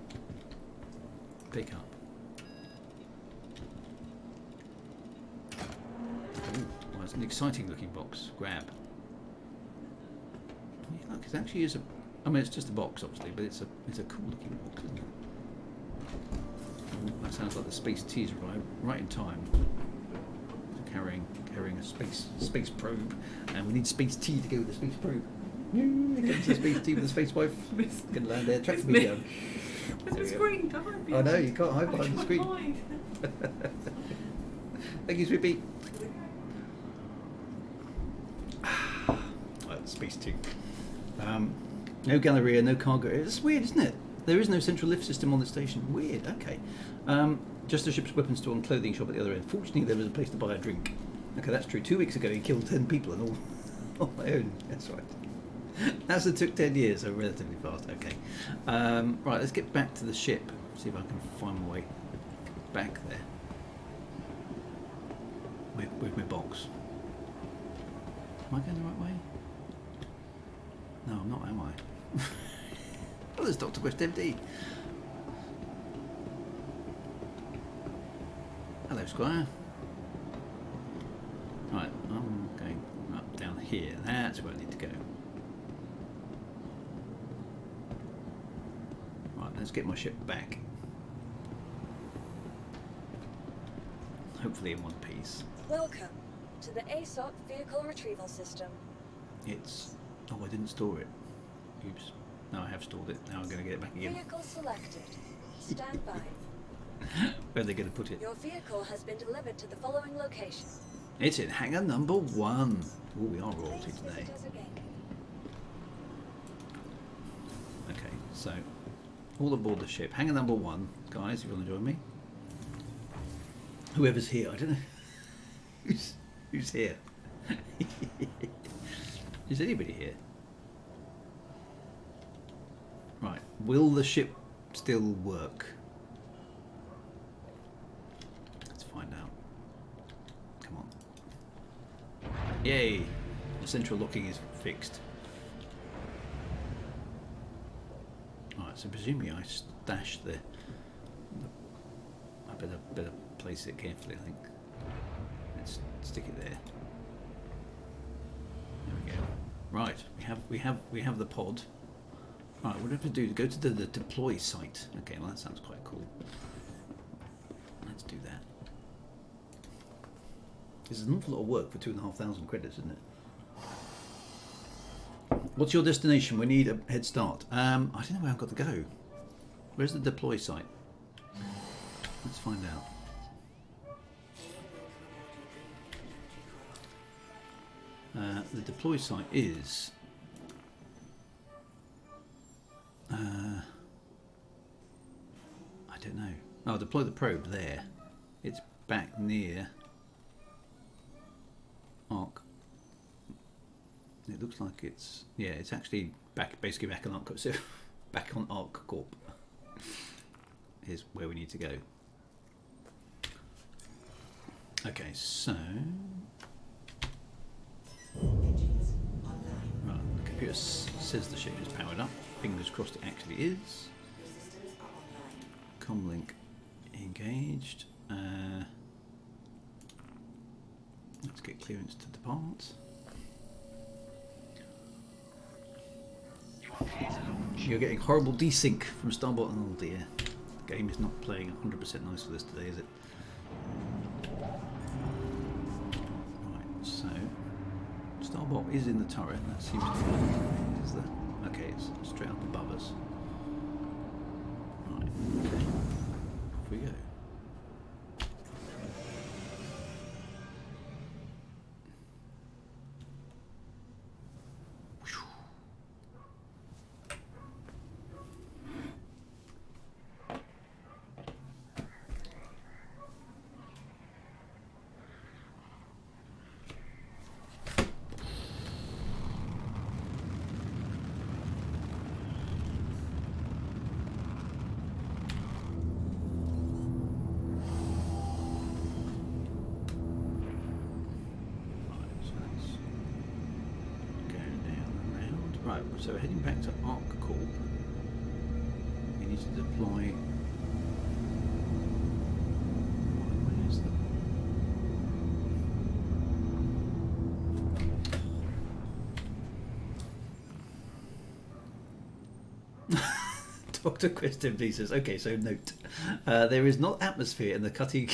Pick up. Ooh, well, it's an exciting looking box. Grab. Yeah, look, it actually is I mean, it's just a box, obviously, but it's a cool looking box, isn't it? Oh, that sounds like the space T's arrived right in time. Carrying a space probe, and we need space T to go with the space probe. Here comes the space T with the space wife. Can land there. Track the video. There's a screen. Don't hide I behind. know you can't hide behind the screen. Hide. Thank you, Sweepy. Right, space T. No Galleria, no cargo. It's weird, isn't it? There is no central lift system on the station. Weird. Okay. Just the ship's weapons store and clothing shop at the other end. Fortunately, there was a place to buy a drink. Okay, that's true. 2 weeks ago, he killed 10 people and all on my own. That's right. NASA took 10 years, so relatively fast. Okay. Right, let's get back to the ship. See if I can find my way back there. With my box. Am I going the right way? No, I'm not, am I? Oh, there's Dr. Quest MD. Hello, Squire. Right, I'm going up down here. That's where I need to go. Right, let's get my ship back. Hopefully in one piece. Welcome to the ASOC Vehicle Retrieval System. It's... Oh, I didn't store it. Oops. No, I have stored it. Now I'm going to get it back again. Vehicle selected. Stand by. Where are they going to put it? Your vehicle has been delivered to the following location. It's in hangar number 1. Oh, we are royalty Please today. visit us again. Okay, so all aboard the ship. Hangar number 1, guys. If you want to join me. Whoever's here, I don't know. Who's here? Is anybody here? Right. Will the ship still work? Let's find out. Come on. Yay! The central locking is fixed. Alright, so presumably I stashed the I better place it carefully, I think. Let's stick it there. There we go. Right, we have the pod. Right, what do we have to do? Go to the deploy site. Okay, well that sounds quite cool. Let's do that. This is an awful lot of work for 2,500 credits, isn't it? What's your destination? We need a head start. I don't know where I've got to go. Where's the deploy site? Let's find out. The deploy site is... I don't know. Oh, deploy the probe there. It's back near Arc. It looks like it's... Yeah, it's actually basically back on Arc Corp. So back on Arc Corp is where we need to go. Okay, so... Engines online. Right, the computer says the ship is powered up. Fingers crossed it actually is. Your systems are online. Comlink engaged. Let's get clearance to depart. You're getting horrible desync from Starbot. Oh dear. The game is not playing 100% nice for this today, is it? Right, so Starbot is in the turret. That seems to be is the okay, it's straight up above us. Right, okay. Off we go. Right, so we're heading back to Arc Corp. We need to deploy. Where is the? Dr. Quest MD says, okay, so note. There is not atmosphere in the Cutty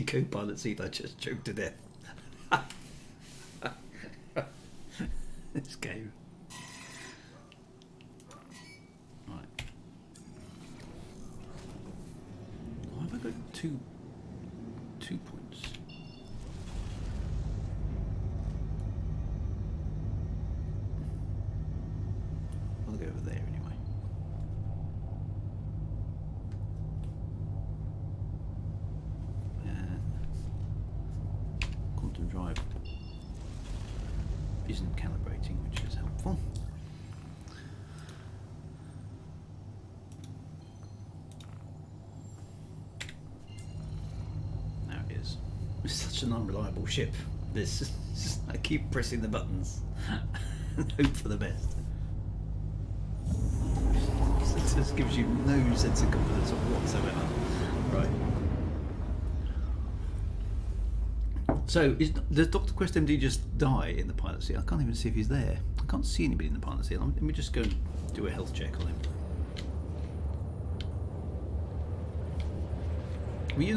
co-pilot seat. I just choked to death. This game. Right. Why have I got two points? I'll go over there anyway. Quantum drive isn't calibrating, which is helpful. Now it is. It's such an unreliable ship. This I keep pressing the buttons and hope for the best. It just gives you no sense of confidence whatsoever. Right. So, does Dr. Quest MD just die in the pilot seat? I can't even see if he's there. I can't see anybody in the pilot seat. Let me just go and do a health check on him. Were you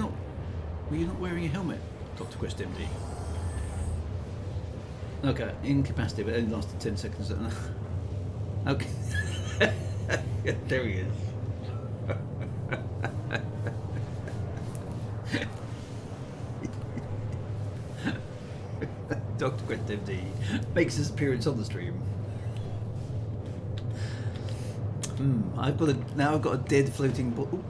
not wearing a helmet, Dr. Quest MD? Okay, incapacitated, but it only lasted 10 seconds. Okay. There he is. Dr. Quest MD makes his appearance on the stream. I've got a dead floating ball.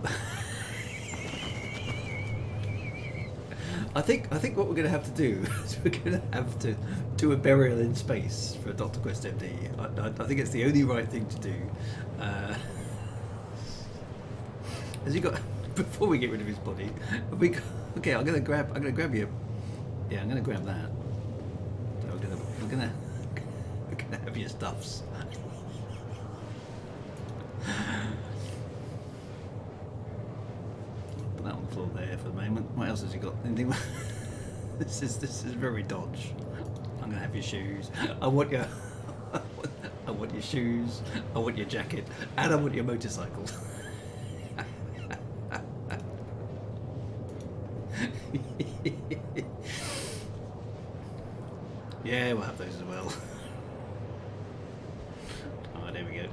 I think what we're going to have to do is we're going to have to do a burial in space for Dr. Quest MD. I think it's the only right thing to do. Has he got? Before we get rid of his body, okay, I'm gonna grab you. Yeah, I'm gonna grab that. So we're gonna have your stuffs. Put that on the floor there for the moment. What else has he got? Anything? This is very Dodge. I'm gonna have your shoes. I want your shoes. I want your jacket, and I want your motorcycle. Yeah, we'll have those as well. Oh, there we go.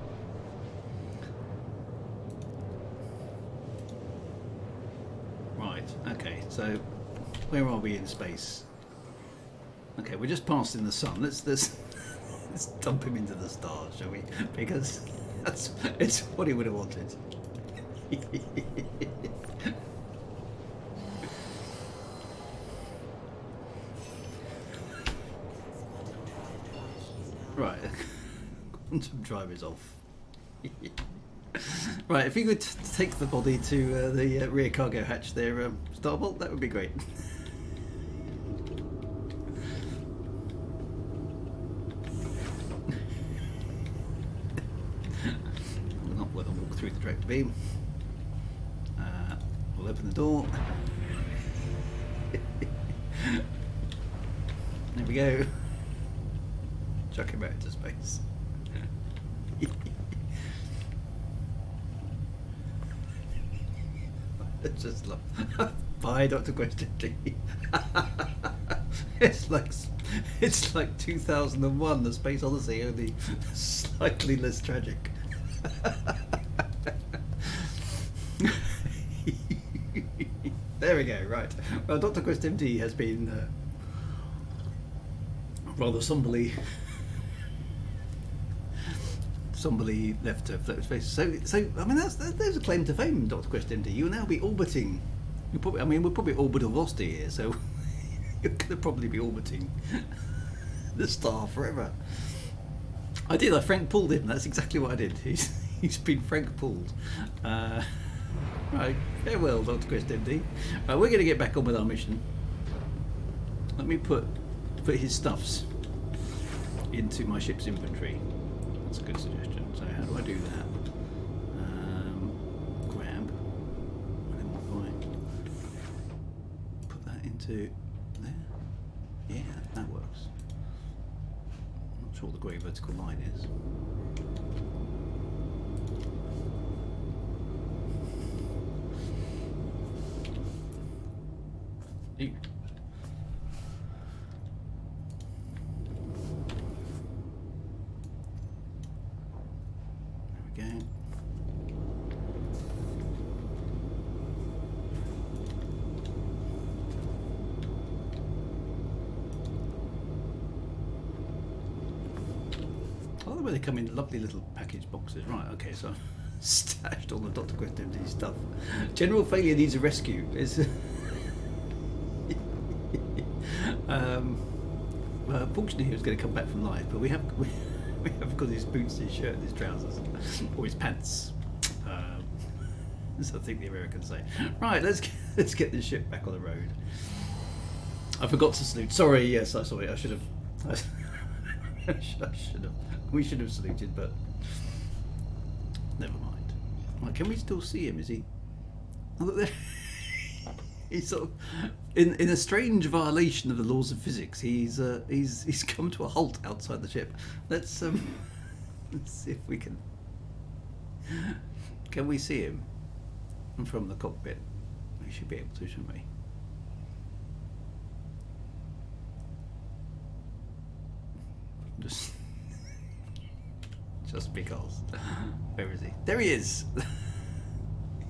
Right, okay, so where are we in space? Okay, we're just passing the sun. Let's dump him into the stars, shall we? Because it's what he would have wanted. Right, quantum drive is off. Right, if you could take the body to the rear cargo hatch there, Starbolt, that would be great. We're not going to walk through the direct beam. We'll open the door. There we go. Chuck him out into space. It's just like, bye, Dr. Quest MD. It's like 2001, The Space Odyssey, only slightly less tragic. There we go. Right. Well, Dr. Quest MD has been rather somberly left to float space. So I mean, there's a claim to fame, Dr. Quest MD. You'll now be orbiting. We're probably orbital velocity here, so you're going to probably be orbiting the star forever. I Frank pulled him. That's exactly what I did. He's been Frank pulled. Right, farewell, Dr. Quest MD. We're going to get back on with our mission. Let me put his stuffs into my ship's inventory. That's a good suggestion. So how do I do that? Grab. And then what do I put that into there? Yeah, that works. I'm not sure what the grey vertical line is. go. I love the way they come in lovely little package boxes. Right, okay, so I've stashed all the Dr. Quest MD stuff. General failure needs a rescue. It's fortunately he was going to come back from life, but we have got his boots, his shirt, and his trousers, or his pants. So I think the Americans say. Right, let's get this ship back on the road. I forgot to salute. Sorry, yes, I saw it. I should have. I should have. We should have saluted, but never mind. Right, can we still see him? Is he? Oh, look there. He's sort of in a strange violation of the laws of physics. He's come to a halt outside the ship. Let's see if we can. Can we see him from the cockpit? We should be able to, shouldn't we? Just because. Where is he? There he is.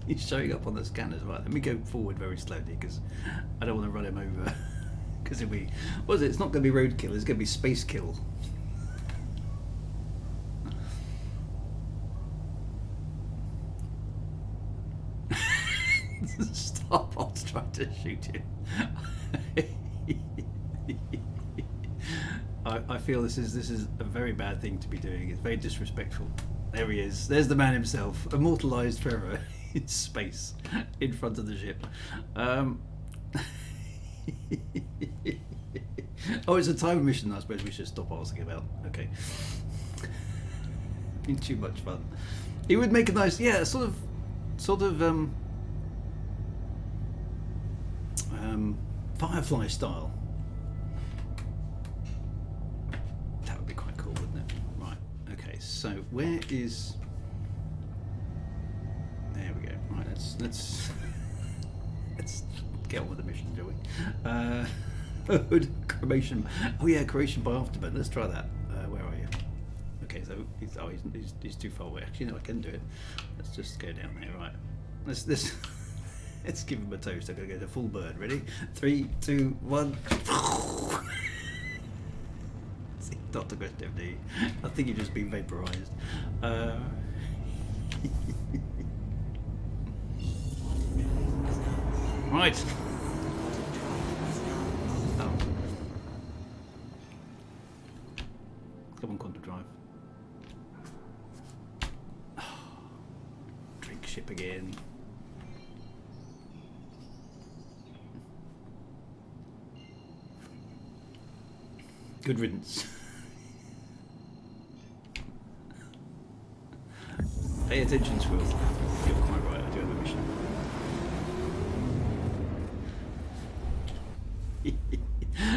He's showing up on the scanners. Right, let me go forward very slowly because I don't want to run him over. Because it'll be, what is it? It's not going to be roadkill. It's going to be space kill. Starbot's trying to shoot him. I feel this is a very bad thing to be doing. It's very disrespectful. There he is. There's the man himself, immortalised forever in space, in front of the ship. Oh, it's a time mission. I suppose we should stop asking about. Okay. Been too much fun. It would make a nice, yeah, sort of Firefly style. That would be quite cool, wouldn't it? Right. Okay. So where is? There we go. Right. Let's get on with the mission, shall we? Cremation. Oh yeah, cremation by afterburn. Let's try that. Where are you? Okay. So he's too far away. Actually, no, I can do it. Let's just go down there. Right. Let's give him a toast. I'm going to go to full bird. Ready? 3, 2, 1. See, Dr. Quest MD. I think you've just been vaporised. Right. Oh. Come on, Quantum Drive. Drink ship again. Good riddance. Pay attention, Swill. You're quite right, I do have a mission.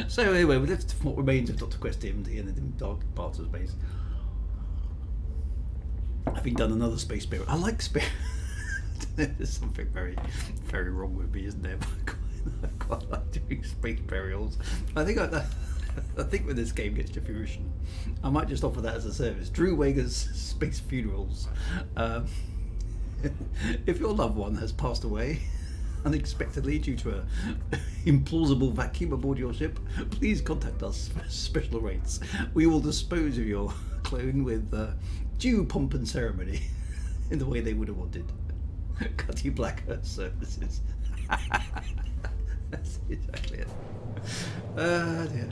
So anyway, we left what remains of Dr. Quest MD in the dark parts of space. Having done another space burial. I like space. There's something very, very wrong with me, isn't there? I quite like doing space burials. I think when this game gets to fruition, I might just offer that as a service. Drew Wagar's Space Funerals. If your loved one has passed away unexpectedly due to a implausible vacuum aboard your ship, please contact us for special rates. We will dispose of your clone with due pomp and ceremony in the way they would have wanted. Cutty Black Earth Services. That's exactly it. Dear.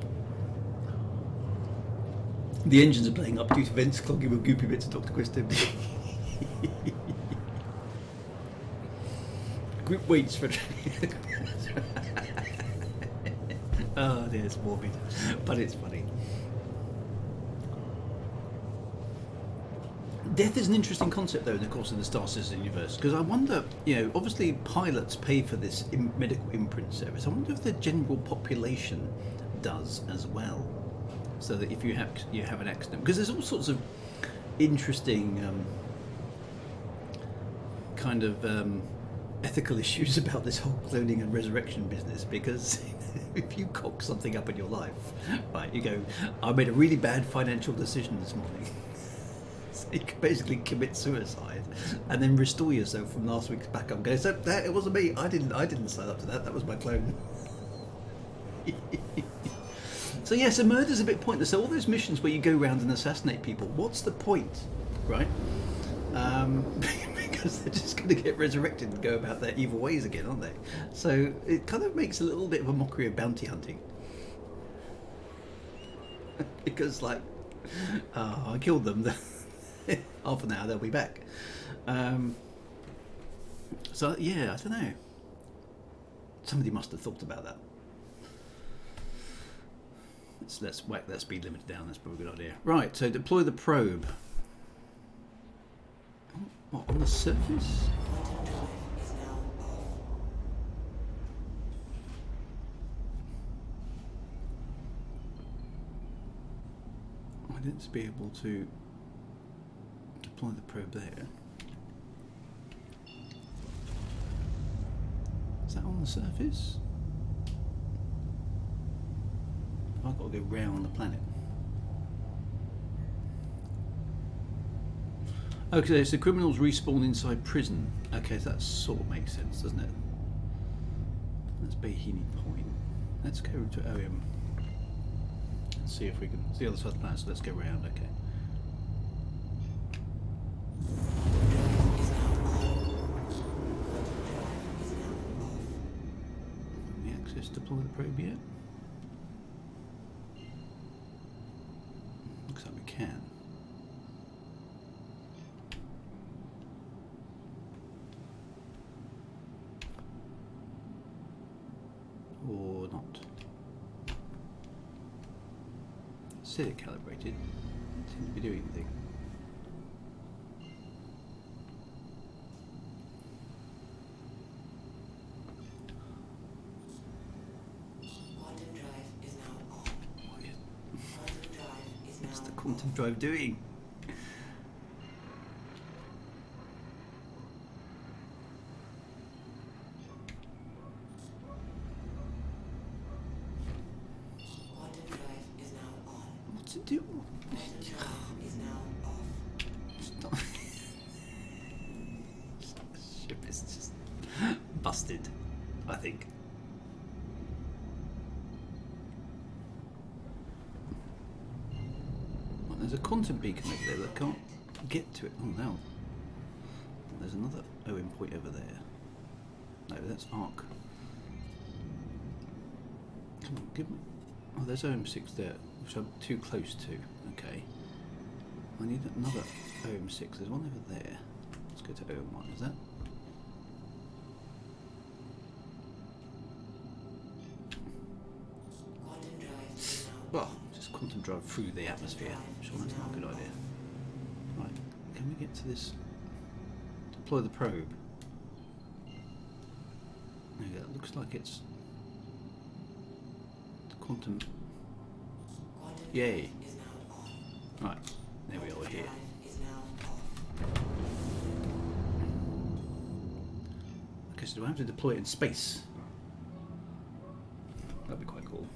The engines are playing up due to vents clogging with goopy bits of Dr. Quest MD. Group waits for. Oh, dear, it's morbid, but it's funny. Death is an interesting concept, though, in the course of the Star Citizen universe, because I wonder, obviously pilots pay for this medical imprint service. I wonder if the general population does as well, so that if you have an accident, because there's all sorts of interesting kind of ethical issues about this whole cloning and resurrection business, because if you cock something up in your life, right, you go, I made a really bad financial decision this morning. So you can basically commit suicide and then restore yourself from last week's backup. Go, so that it wasn't me. I didn't sign up to that. That was my clone. So yeah, so murder's a bit pointless. So all those missions where you go around and assassinate people, what's the point, right? Because they're just going to get resurrected and go about their evil ways again, aren't they? So it kind of makes a little bit of a mockery of bounty hunting. Because like, I killed them. Half an hour, they'll be back. So yeah, I don't know. Somebody must have thought about that. Let's whack that speed limit down. That's probably a good idea. Right. So deploy the probe. What, on the surface? Quantum drive is now off. I didn't be able to deploy the probe there. Is that on the surface? I've got to go round the planet. Okay, so criminals respawn inside prison. Okay, so that sort of makes sense, doesn't it? That's Bahini Point. Let's go to OM. Let's see if we can see the other side of the planet, so let's go round, okay. Any access to deploy the probe yet? Looks like we can. Or not. Said it calibrated. Didn't seem to be doing anything. Quantum drive is now on. What is, Quantum drive is now what's the quantum drive doing? Quantum drive is now on. What's it do? Quantum drive is now off. Stop. Ship is just busted, I think. Well, there's a quantum beacon over there that can't get to it. Oh no. There's another OM point over there. No, that's Arc. Come on, give me. Oh, there's OM6 there, which I'm too close to. Okay. I need another OM6. There's one over there. Let's go to OM1. Is that? Quantum drive is now Well, just quantum drive through the atmosphere. I'm sure that's not a good idea. Right. Can we get to this? Deploy the probe. There you go. It looks like it's the quantum. Quantum Yay. drive is now on. Right. There we are. We're here. Drive is now off. Okay, so do I have to deploy it in space? That'd be quite cool.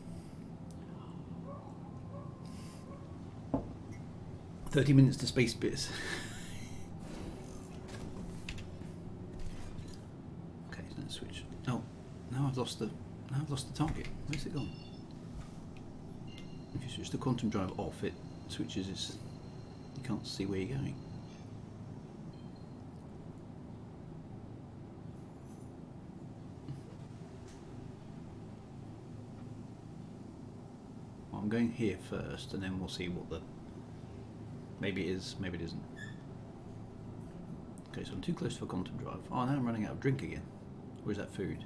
30 minutes to space bits. Okay, so let's switch. Oh, now I've lost the target. Where's it gone? If you switch the quantum drive off, it switches its. You can't see where you're going. Well, I'm going here first, and then we'll see what the. Maybe it is, maybe it isn't. Okay, so I'm too close for a quantum drive. Oh, now I'm running out of drink again. Or is that food?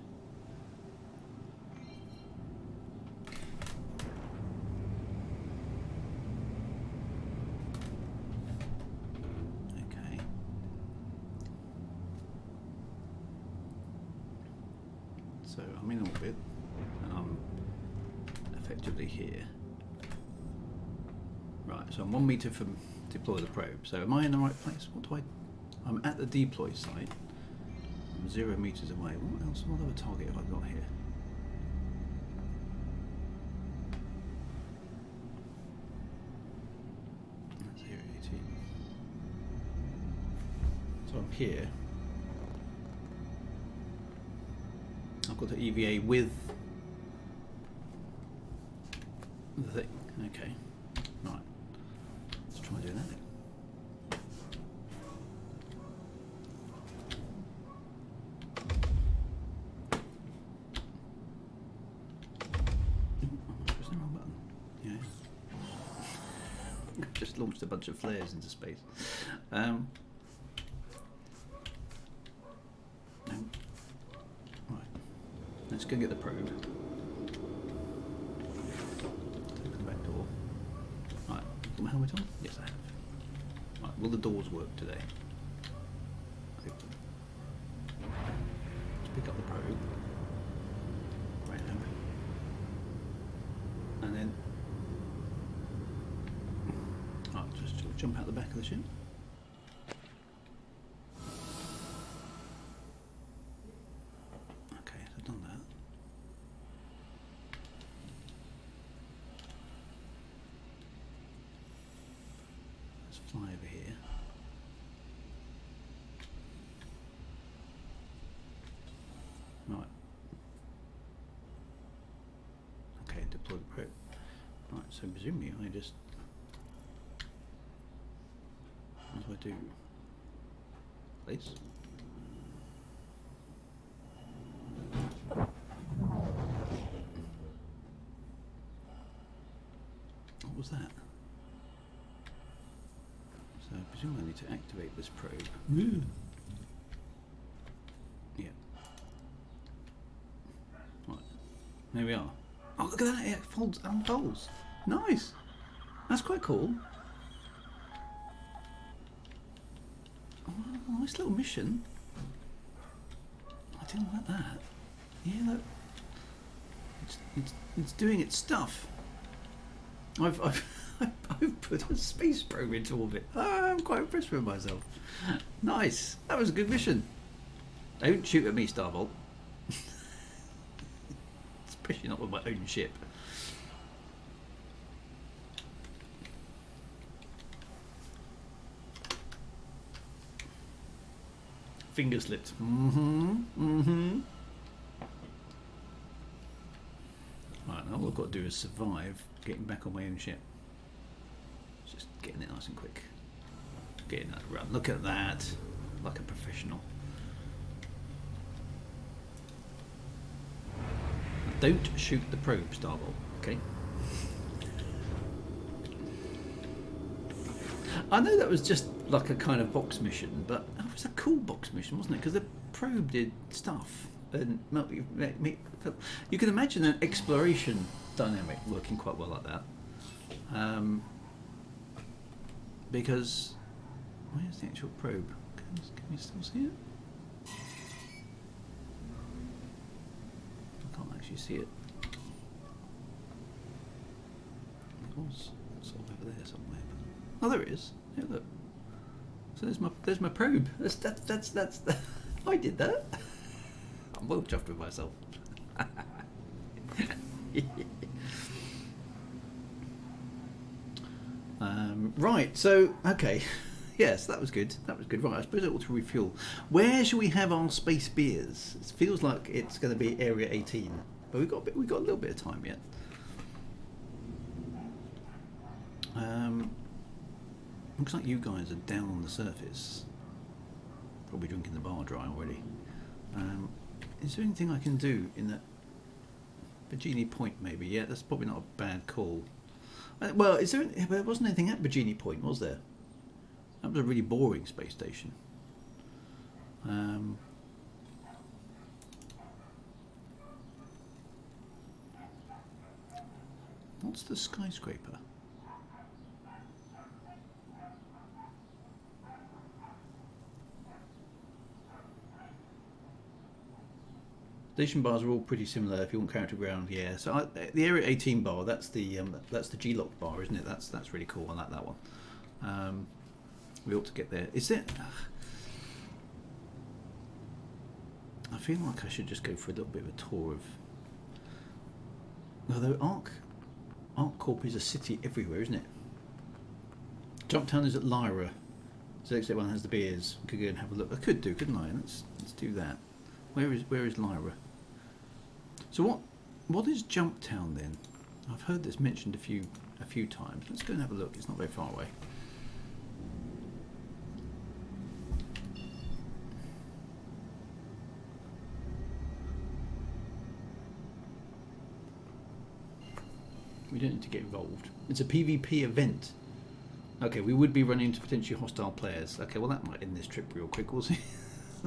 Okay. So I'm in orbit, and I'm effectively here. Right, so I'm 1 meter from deploy the probe. So am I in the right place? What do I? I'm at the deploy site. I'm 0 meters away. What else? What other target have I got here? That's 018. up here. I've got the EVA with the thing. Okay. Right. Let's try doing that then. Pressing the wrong button. Yeah. Just launched a bunch of flares into space. No. Right. Let's go get the probe. Open the back door. Right. Got my helmet on? Yes, I have. Right. Will the doors work today? Open. Let's pick up the probe. Right. And then just jump out the back of the ship. Okay, so I've done that. Let's fly over here. Right. Okay, deploy the probe. Right, so presumably I just... What do I do? Place? What was that? So I presume I need to activate this probe. Yeah. Right. There we are. Oh, look at that! It folds and unfolds. Nice. That's quite cool. Oh, nice little mission. I didn't like that. Yeah, look. It's doing its stuff. I've put a space probe into orbit. I'm quite impressed with myself. Nice. That was a good mission. Don't shoot at me, Starbolt. Especially not with my own ship. Finger slipped. Right, now all I've got to do is survive getting back on my own ship. Just getting it nice and quick. Getting that run. Look at that. Like a professional. Don't shoot the probe, Starbolt, okay? I know that was just like a kind of box mission, but it was a cool box mission, wasn't it? Because the probe did stuff. And you can imagine an exploration dynamic working quite well like that. Because, where's the actual probe? Can you still see it? I can't actually see it. It was sort of over there somewhere. Oh, there it is. Yeah, look. So there's my probe. That's I did that. I'm well chuffed with myself. Right. So okay. Yes, that was good. That was good. Right. I suppose it ought to refuel. Where shall we have our space beers? It feels like it's going to be Area 18, but we got a little bit of time yet. Looks like you guys are down on the surface. Probably drinking the bar dry already. Is there anything I can do in that Virginia Point? Maybe. Yeah, that's probably not a bad call. Well, there wasn't anything at Virginia Point, was there? That was a really boring space station. What's the skyscraper? Station bars are all pretty similar. If you want character ground, yeah. So the Area 18 bar, that's the G-lock bar, isn't it? That's really cool. I like that one. We ought to get there. Is it? I feel like I should just go for a little bit of a tour of. Although ArcCorp is a city everywhere, isn't it? Jumptown is at Lyra. So exit one has the beers. We could go and have a look. I could do, couldn't I? Let's do that. Where is Lyra? So what is Jumptown then? I've heard this mentioned a few times. Let's go and have a look. It's not very far away. We don't need to get involved. It's a PvP event. Okay, we would be running into potentially hostile players. Okay, well that might end this trip real quick. We'll see.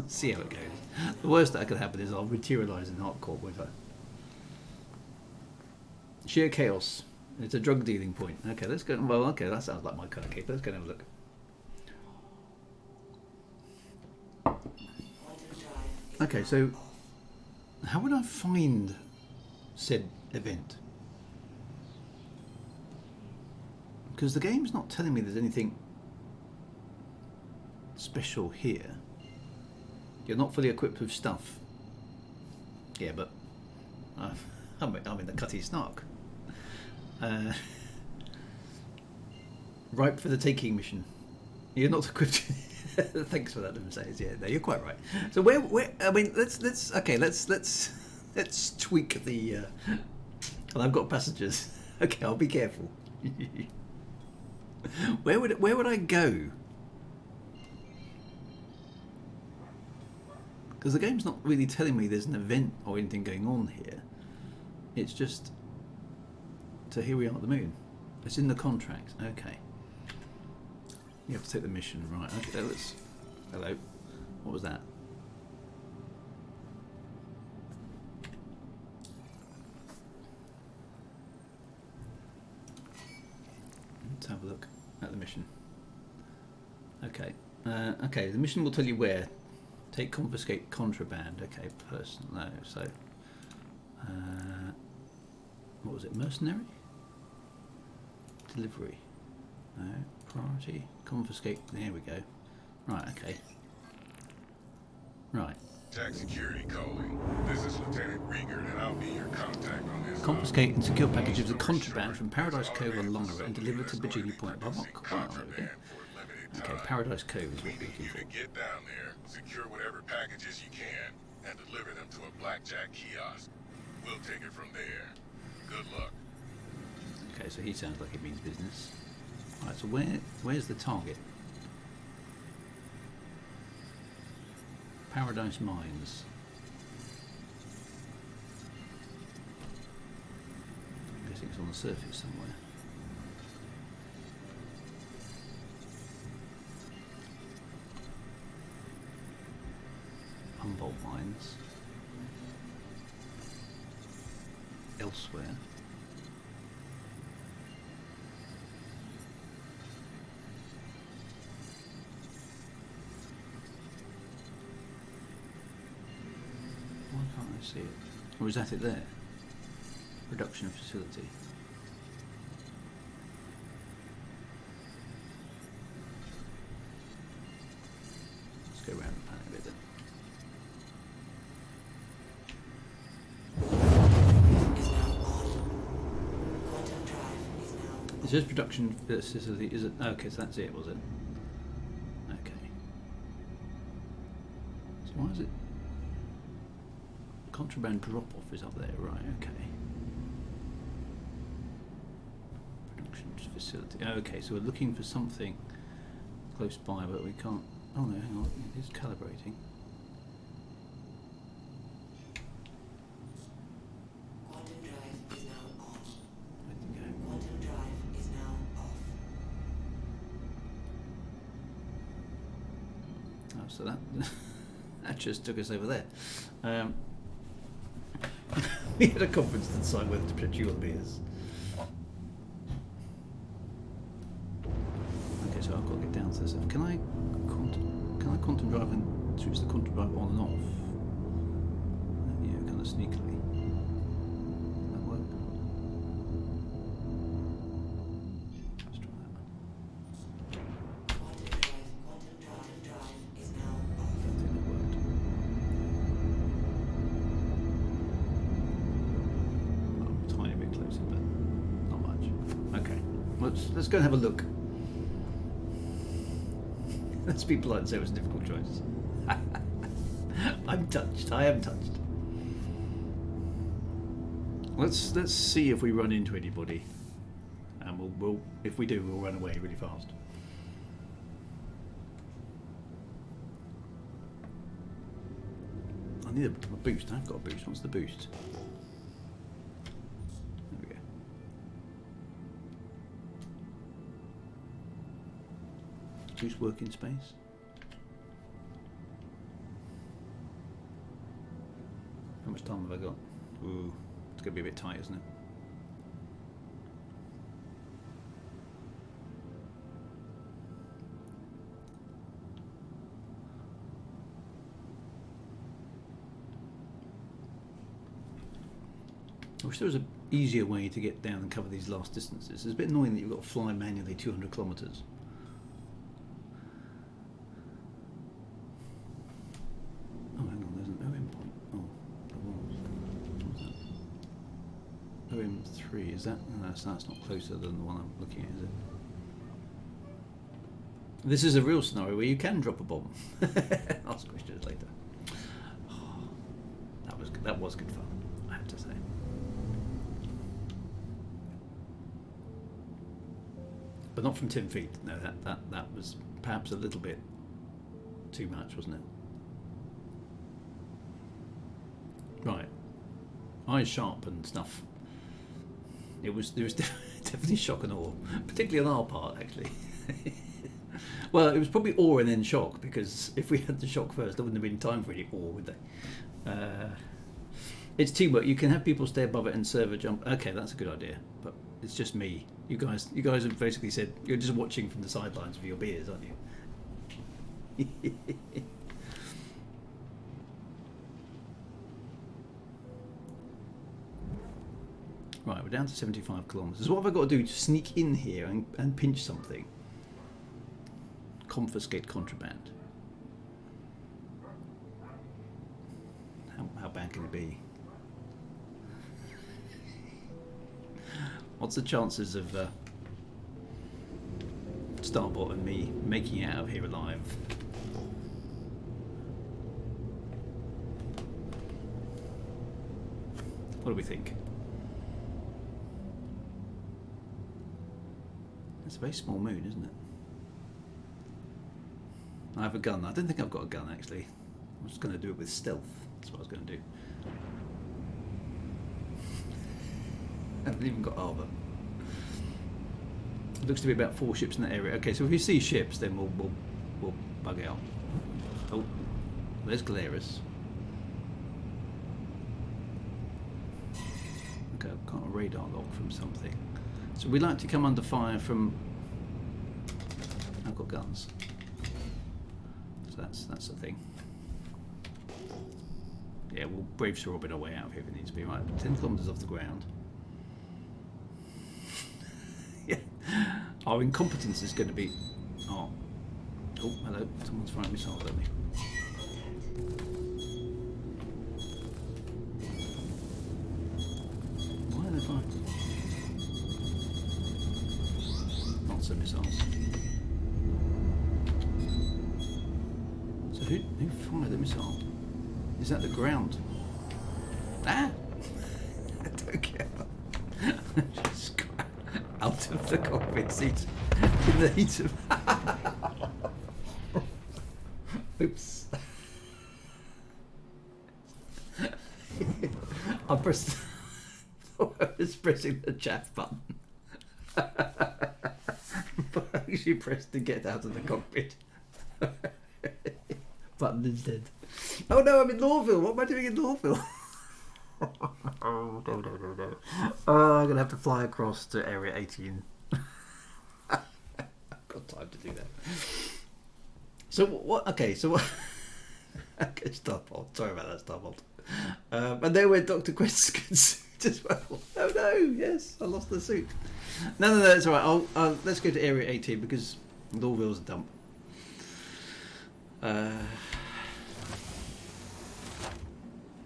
See how it goes. The worst that could happen is I'll materialise in Hardcore with her. Sheer chaos. It's a drug dealing point. Okay, let's go. Well, okay, that sounds like my kind of case. Let's go and have a look. Okay, so how would I find said event? Because the game's not telling me there's anything special here. You're not fully equipped with stuff. Yeah, but I'm in the Cutty Snark. Ripe for the taking mission. You're not equipped. Thanks for that, says. Yeah, no, you're quite right. So where? I mean, let's tweak the. Well, I've got passengers. Okay, I'll be careful. Where would I go? Because the game's not really telling me there's an event or anything going on here. It's just... So here we are at the moon. It's in the contract. Okay. You have to take the mission. Right. Okay, let's... Hello. What was that? Let's have a look at the mission. Okay. Okay, the mission will tell you where. Take, confiscate, contraband. Okay, person. No, so what was it? Mercenary? Delivery. No. Priority. Confiscate. There we go. Right. Okay. Right. Tech security calling. This is Lieutenant Rieger, and I'll be your contact on this. Confiscate and secure packages of contraband from Paradise Cove on Longera and deliver to Bajini Point. Well, there we go. Okay, Paradise Cove is what we're looking for. Get down there, secure whatever packages you can, and deliver them to a blackjack kiosk. We'll take it from there. Good luck. Okay, so he sounds like he means business. Right, so where's the target? Paradise Mines. I'm guessing it's on the surface somewhere. Humboldt Mines. Elsewhere. Why can't I see it? Or is that it there? Production facility. Let's go around the planet a bit then. It says production facility. Is it? Okay, so that's it, was it? Okay. So why is it? Contraband drop-off is up there, right? Okay. Production facility. Okay, so we're looking for something close by, but we can't. Oh no, hang on. It is calibrating. Quantum drive is now on. Where did it go? Quantum drive is now off. Oh, so that that just took us over there. We had a conference to decide whether to put you on beers. Okay, so I've got to get down to this. Can I quantum drive and switch the quantum drive on and off? Yeah, kind of sneakily. Will that work? Let's try that. Quantum drive is now off. I don't think that worked. I'm a tiny bit closer, but not much. Okay, let's go and have a look. Let's be polite and say it was a difficult choice. I'm touched. I am touched. Let's see if we run into anybody, and we'll if we do, we'll run away really fast. I need a boost. I've got a boost. What's the boost? There we go. Boost working space. How much time have I got? Ooh, it's going to be a bit tight, isn't it? I wish there was an easier way to get down and cover these last distances. It's a bit annoying that you've got to fly manually 200 kilometres. Oh, hang on, there's an OM point. Oh, there was. What's that? OM3, is that? No, that's not closer than the one I'm looking at, is it? This is a real scenario where you can drop a bomb. Ask questions later. Oh, that was good fun, I have to say. But not from 10 feet. No, that was perhaps a little bit too much, wasn't it? Right, eyes sharp and stuff. There was definitely shock and awe, particularly on our part, actually. Well, it was probably awe and then shock, because if we had the shock first, there wouldn't have been time for any awe, would they? It's teamwork. You can have people stay above it and serve a jump. Okay, that's a good idea, but it's just me. You guys have basically said you're just watching from the sidelines for your beers, aren't you? Right, we're down to 75 kilometres. What have I got to do to sneak in here and pinch something? Confiscate contraband. How bad can it be? What's the chances of Starbot and me making it out of here alive? What do we think? It's a very small moon, isn't it? I have a gun. I don't think I've got a gun, actually. I'm just going to do it with stealth. That's what I was going to do. I haven't even got armour. It looks to be about 4 ships in that area. Okay, so if you see ships, then we'll bug out. Oh, there's Galeras. Okay, I've got a radar log from something. So we like to come under fire from. I've got guns. So that's the thing. Yeah, we'll brave Sir Robin our way out of here if it needs to be. Right, 10 kilometres off the ground. Yeah, our incompetence is going to be. Oh, hello! Someone's firing missiles at me. Why are they firing? Lots of missiles. So who fired the missile? Is that the ground? Ah! I don't care. Just got out of the cockpit seat in the heat of. Oops. I pressed. I was pressing the chaff button. But I actually pressed the get out of the cockpit button instead. Oh no, I'm in Lawville. What am I doing in Lawville? Oh, no. Oh, I'm going to have to fly across to Area 18. I've got time to do that. So what? Okay, so what? Okay, Starbolt. Sorry about that, Starbolt. And there went Dr. Quest's good suit as well. Oh no, yes, I lost the suit. No, it's all right. I'll let's go to Area 18 because Lawville's a dump.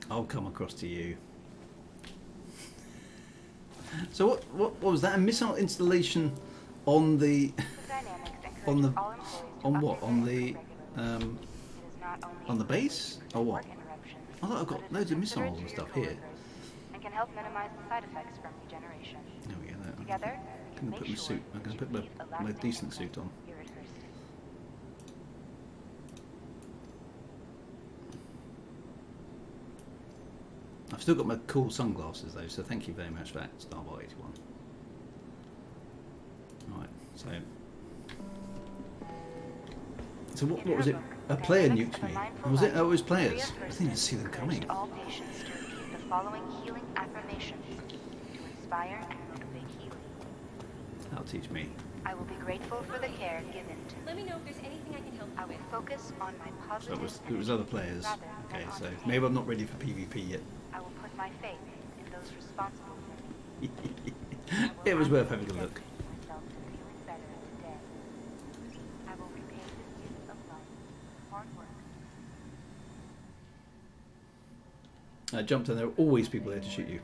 I'll come across to you. So what was that? A missile installation on the On the what? On the base or what? I thought I've got loads of missiles and stuff here. And can help minimize the side effects from regeneration. There we go. Together, I'm going to put my suit. I'm going to put my decent suit on. Here at Hearst. I've still got my cool sunglasses though, so thank you very much for that, Starbot 81. Right, so what was it? A player nuked me. Or was it? Oh, it was players. I didn't see them coming. All patients to repeat the following healing affirmations to inspire and motivate healing. That'll teach me. I will be grateful for the care given to me. Let me know if there's anything I can help I you will with. focus on my So positive it was other players. rather Okay, than on so the maybe I'm not ready for PvP yet. I will put my faith in those responsible for me. It was worth having a look. Myself to feeling better today. I will repay this gift of life, hard work. I jumped and there were always people there to shoot you.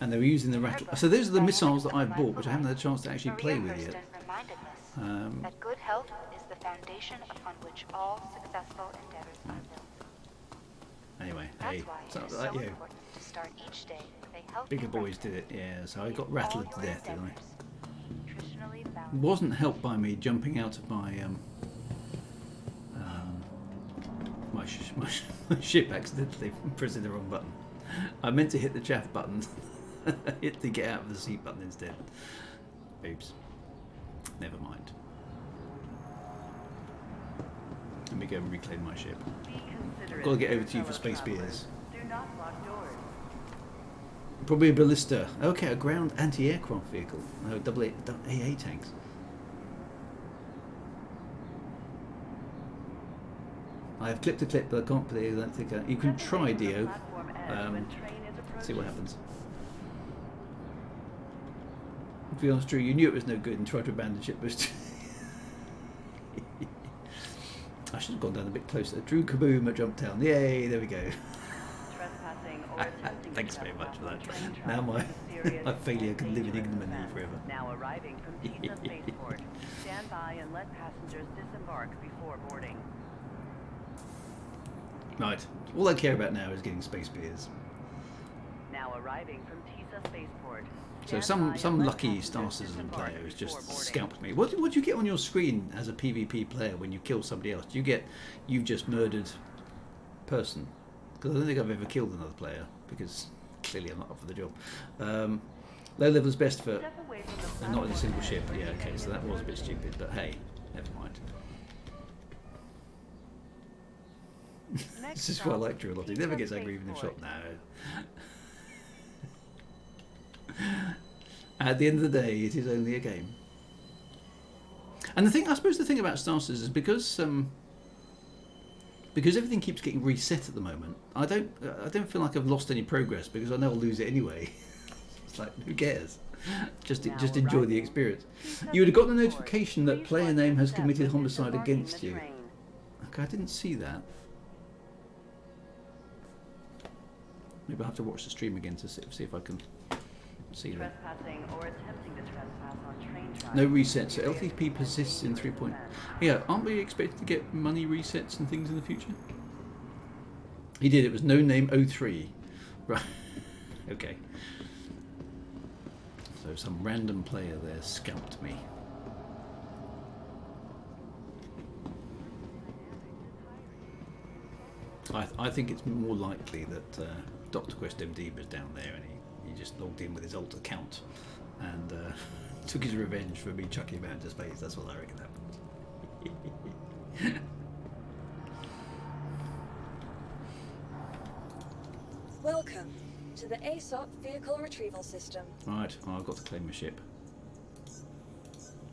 And they were using the rattle. So those are the missiles that I've bought, which I haven't had a chance to actually play with yet. Has reminded us Um, that good health is the foundation upon which all successful endeavors are built. Anyway, That's hey, why so it is like so you, important to start each day with a healthy bigger boys did it. breakfast. Yeah, so I got rattled to death, didn't I? Nutritionally balanced. Wasn't helped by me jumping out of my my ship accidentally pressing the wrong button. I meant to hit the chaff button, hit the get out of the seat button instead. Oops. Never mind. Let me go and reclaim my ship. I've got to get over to you for space beers. Probably a ballista. Okay, a ground anti-aircraft vehicle. No, AA tanks. I have clipped a clip, but I can't play. I don't think you can try Dio. See what happens. To be honest, Drew, you knew it was no good and tried to abandon ship boost. I should have gone down a bit closer. Drew Kaboom at Jump Town. Yay, there we go. Thanks very much for that. Now my failure can live in ignominy forever. Now arriving from Tisa Spaceport. Stand by and let passengers disembark before boarding. Right. All I care about now is getting space beers. Now arriving from Tisa Spaceport. So some lucky Star Citizen player has just scalped me. What do you get on your screen as a PvP player when you kill somebody else? Do you get you've just murdered person? Because I don't think I've ever killed another player because clearly I'm not up for the job. Low level is best for and not in a single ship. Yeah, okay, so that was a bit stupid, but hey, never mind. This is why I like Drew a lot. He never gets angry even if shot. No. At the end of the day, it is only a game. And I suppose the thing about Star Citizen is because everything keeps getting reset at the moment. I don't feel like I've lost any progress because I know I'll lose it anyway. It's like who cares? Just enjoy the experience. You would have gotten a notification that player name has committed homicide against you. Okay, I didn't see that. Maybe I'll have to watch the stream again to see if I can see that. Trespassing or attempting to trespass on train tracks. No resets. So LTP persists in 3. Yeah, aren't we expected to get money resets and things in the future? He did. It was no name 03. Right. Okay. So some random player there scalped me. I think it's more likely that Dr. Quest MD was down there and he just logged in with his alt account and took his revenge for me chucking him out into space. That's what I reckon happened. Welcome to the ASOP Vehicle Retrieval System. Right, well, I've got to claim my ship.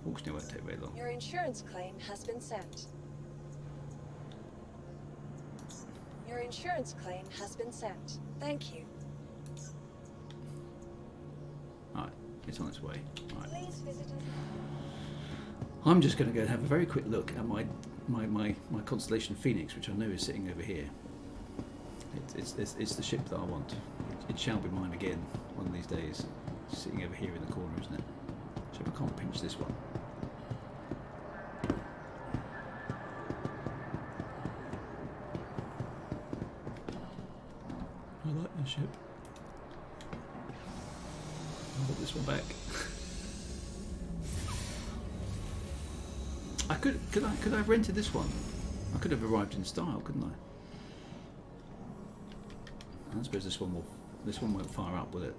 Auction won't take very long. Your insurance claim has been sent. Your insurance claim has been sent. Thank you. Right, it's on its way. Right. Please visit us. I'm just going to go and have a very quick look at my constellation Phoenix, which I know is sitting over here. It's the ship that I want. It shall be mine again one of these days. It's sitting over here in the corner, isn't it? So I can't pinch this one. Could I have rented this one? I could have arrived in style, couldn't I? I suppose this one won't fire up, will it?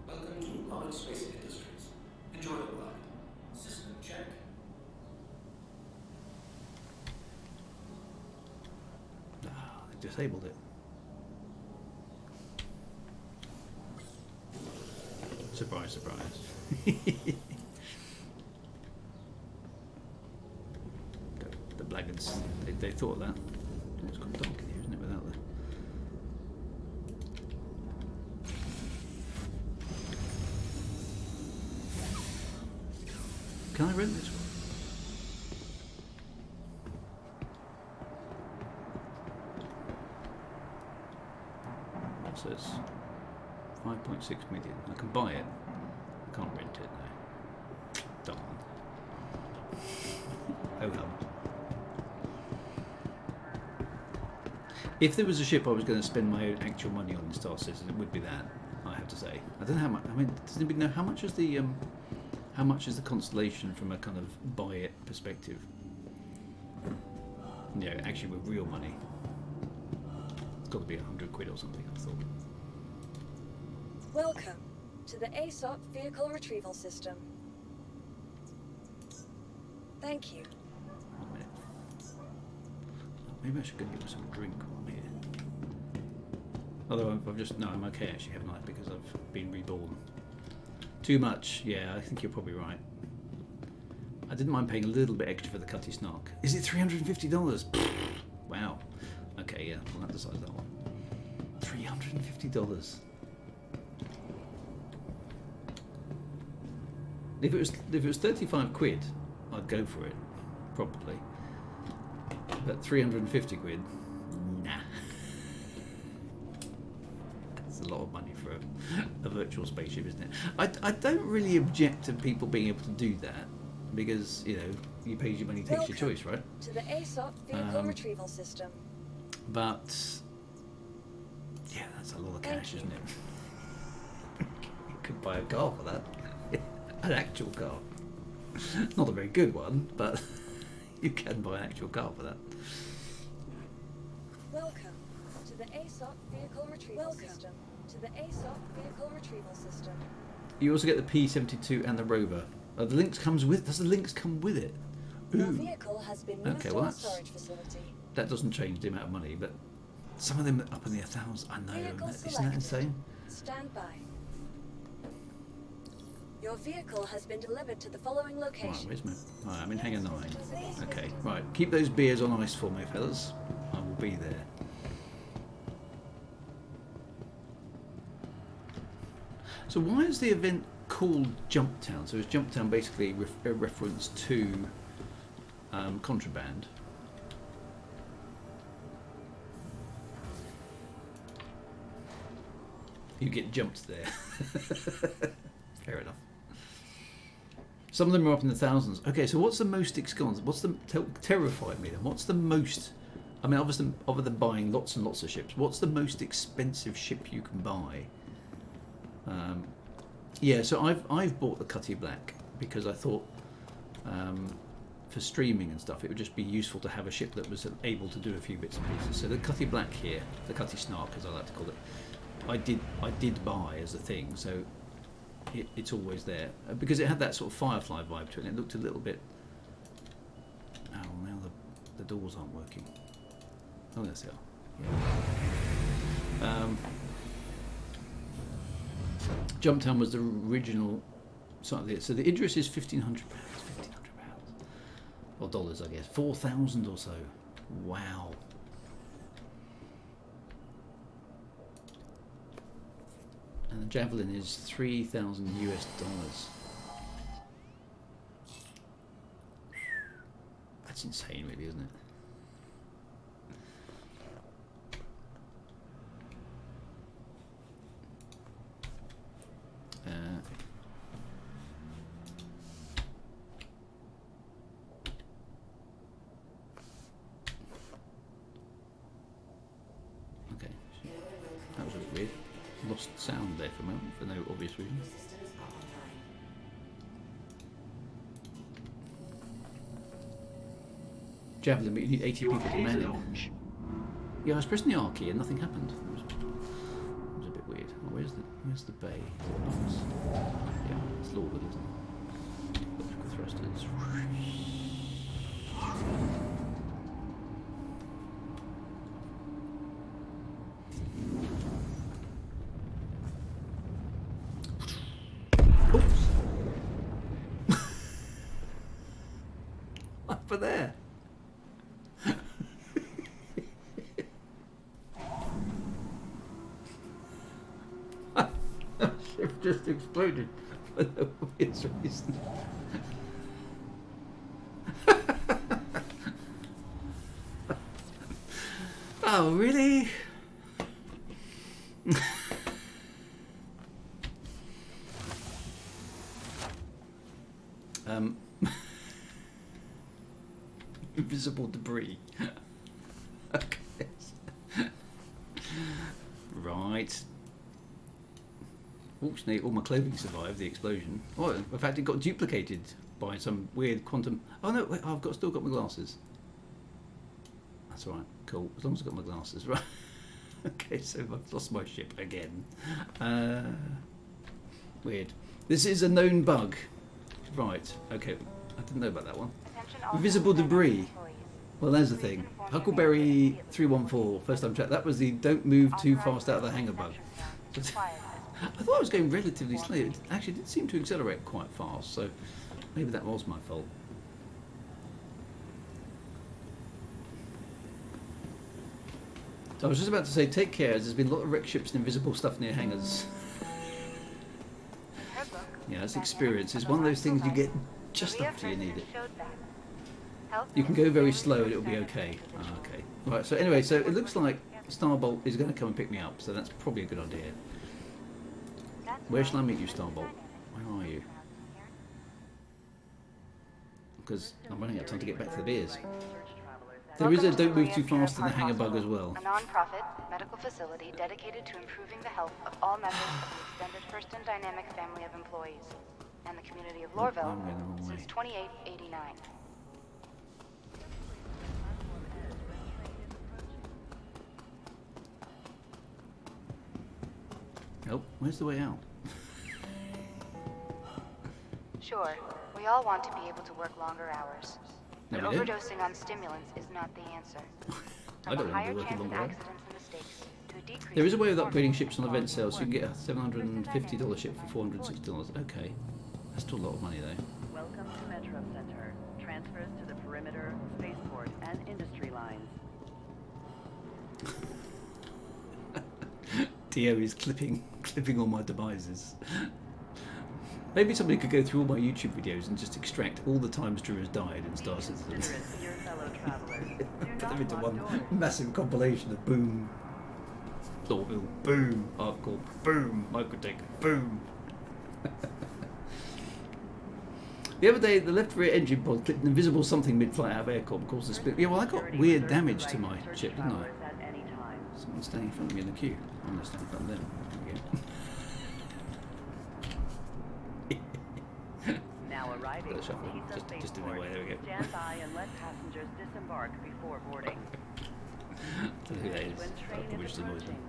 Welcome to Public Space Industries. Enjoy the ride. System check. Ah, they disabled it. Surprise, surprise. the blackguards, they thought of that. Oh, it's quite dark in here, isn't it, without the... Can I rent this one? So it's 5.6 million. I can buy it. I can't rent it now. Darn. Oh well. If there was a ship I was going to spend my own actual money on in Star Citizen, it would be that. I have to say. I don't know how much. I mean, does anybody know how much is the Constellation from a kind of buy it perspective? Yeah, actually with real money. It's got to be £100 or something, I thought. Welcome to the ASOP Vehicle Retrieval System. Thank you. 1 minute. Maybe I should go get some drink while I'm here. Although I'm okay actually, haven't I? Because I've been reborn. Too much, yeah, I think you're probably right. I didn't mind paying a little bit extra for the Cutty Snark. Is it $350? Wow. Okay, yeah, we'll have to size that one. $350. If it was 35 quid, I'd go for it, probably. But 350 quid, nah. That's a lot of money for a virtual spaceship, isn't it? I don't really object to people being able to do that, because, you know, you pay your money, takes your choice, right? To the ASOP Vehicle Retrieval System. But yeah, that's a lot of cash, isn't it? You could buy a car for that. An actual car. Not a very good one, but you can buy an actual car for that. Welcome to the ASOP Vehicle Retrieval System. To the ASOP Vehicle Retrieval System. You also get the P-72 and the rover. The Lynx comes with. Does the Lynx come with it? Your vehicle has been moved to a storage facility. That doesn't change the amount of money, but some of them are up in the thousands. I know, Vehicle isn't that selected. insane? Stand by. Your vehicle has been delivered to the following location. Right, where's my... Right, I'm in Hangar 9. Okay, right. Keep those beers on ice for me, fellas. I will be there. So why is the event called Jump Town? So is Jump Town basically a reference to contraband? You get jumped there. Fair enough. Some of them are up in the thousands. Okay, so what's the most expensive? What's the terrified me then? What's the most? I mean, obviously, other than buying lots and lots of ships, what's the most expensive ship you can buy? Yeah, so I've bought the Cutty Black because I thought for streaming and stuff it would just be useful to have a ship that was able to do a few bits and pieces. So the Cutty Black here, the Cutty Snark as I like to call it, I did buy as a thing. So it's always there because it had that sort of Firefly vibe to it. And it looked a little bit. Oh, now the doors aren't working. Oh, yes they are. Yeah. Jumptown was the original site of it. So the Idris is £1,500. £1,500 or dollars, I guess. 4,000 or so. Wow. And the Javelin is 3,000 US dollars. That's insane, really, isn't it? Okay. lost sound there for a moment for no obvious reason. Systems up online. Javelin, but you need 80 people to Prepare man to it. launch. Yeah, I was pressing the R key and nothing happened. It was a bit weird. Oh, where's the bay? Is it box? Yeah, it's Lord, isn't it? Electrical thrusters. Oops. Over there. Ship just exploded for no obvious reason. Oh, really? Invisible debris. Okay. Right. Fortunately, all my clothing survived the explosion. Oh, in fact, it got duplicated by some weird quantum. Oh no, wait, I've still got my glasses. That's all right. Cool. As long as I've got my glasses, right? Okay, so I've lost my ship again. Weird. This is a known bug. Right. Okay. I didn't know about that one. Invisible debris. Well, there's the thing. Huckleberry 314, first time chat. That was the don't move too fast out of the hangar bug. I thought I was going relatively slow. It actually did seem to accelerate quite fast, so maybe that was my fault. So I was just about to say, take care, as there's been a lot of wrecked ships and invisible stuff near hangars. Yeah, that's experience. It's one of those things you get just after you need it. You can go very slow and it'll be okay. Ah, okay. Right, so anyway, so it looks like Starbolt is going to come and pick me up, so that's probably a good idea. Where shall I meet you, Starbolt? Where are you? Because I'm running out of time to get back to the beers. There is a don't move too fast in the hangar bug as well. A non-profit medical facility dedicated to improving the health of all members of the extended First and Dynamic family of employees and the community of Lorville I'm going the wrong way. since 2889. Oh, where's the way out? Sure, we all want to be able to work longer hours. No, But we don't. overdosing on stimulants is not the answer. I don't want to higher be working chance of longer hours. accidents and mistakes to a decrease There is a way of in upgrading performance ships on event sales, so you can get a performance. $750 ship for $460. Okay. That's still a lot of money though. Welcome to Metro Center. Transfers to the perimeter, spaceport, and industry lines. Dio is clipping all my devices. Maybe somebody could go through all my YouTube videos and just extract all the times Drew has died in Star Citizen. Considerate to your fellow travelers. Do Put not them into lock one doors. massive compilation of boom, Thorville, boom, Hardcore, boom, Microtech, boom. The other day, the left rear engine pod clipped an invisible something mid-flight out of aircom and caused a split. Yeah, well, I got Security weird reserves damage the to right my search ship, didn't I? travelers at any time. Someone's standing in front of me in the queue. I'm not standing in front of them. Now arriving Got a from shuffle. Tisa Just in the way, there we go. Stand by and let passengers disembark before boarding. Don't know who that is. When train Probably is just annoys me. approaching.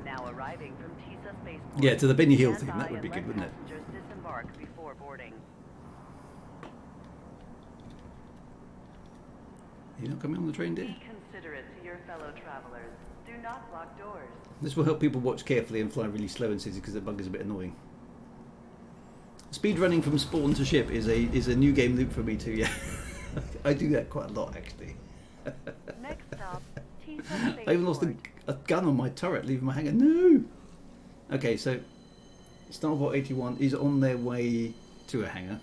Now arriving from Tisa Spaceport. Yeah, to the Benny Hill Stand thing, by that would be and good, let wouldn't it? passengers disembark before boarding. You're not coming on the train, dear? Be considerate to your fellow travelers. Do not lock doors. This will help people watch carefully and fly really slow in cities because the bug is a bit annoying. Speed running from spawn to ship is a new game loop for me too. Yeah, I do that quite a lot actually. Next stop, Tisa Spaceport. I even lost a gun on my turret leaving my hangar. No. Okay, so Starbot 81 is on their way to a hangar.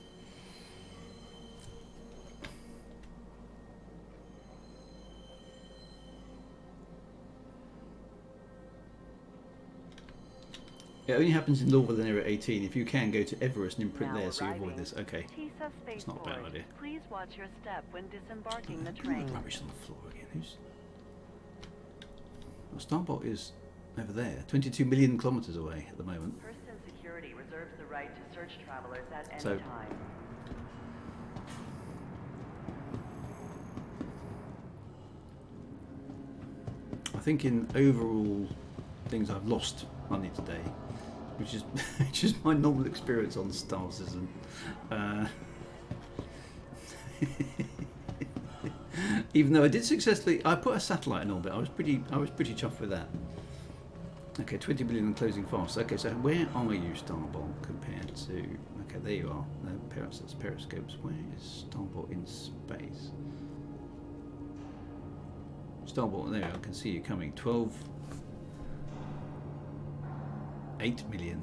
It only happens in Lorville and area 18. If you can, go to Everest and imprint Now there so you avoid arriving this. Okay. Tisa It's not a bad Spaceport. idea. Please watch your step when disembarking the Ooh, train. rubbish on the floor again. Who's... Well, Starbot is over there, 22 million kilometres away at the moment. Person security reserves the right to search travelers at any So- time. I think in overall things I've lost money today, which is which is my normal experience on Star Citizen. Even though I did successfully, I put a satellite in orbit. I was pretty chuffed with that. Okay, 20 billion and closing fast. Okay, so where are you, Starbolt, compared to? Okay, there you are. No, periscopes. Where is Starbolt in space? Starbolt, there I can see you coming. 8 million.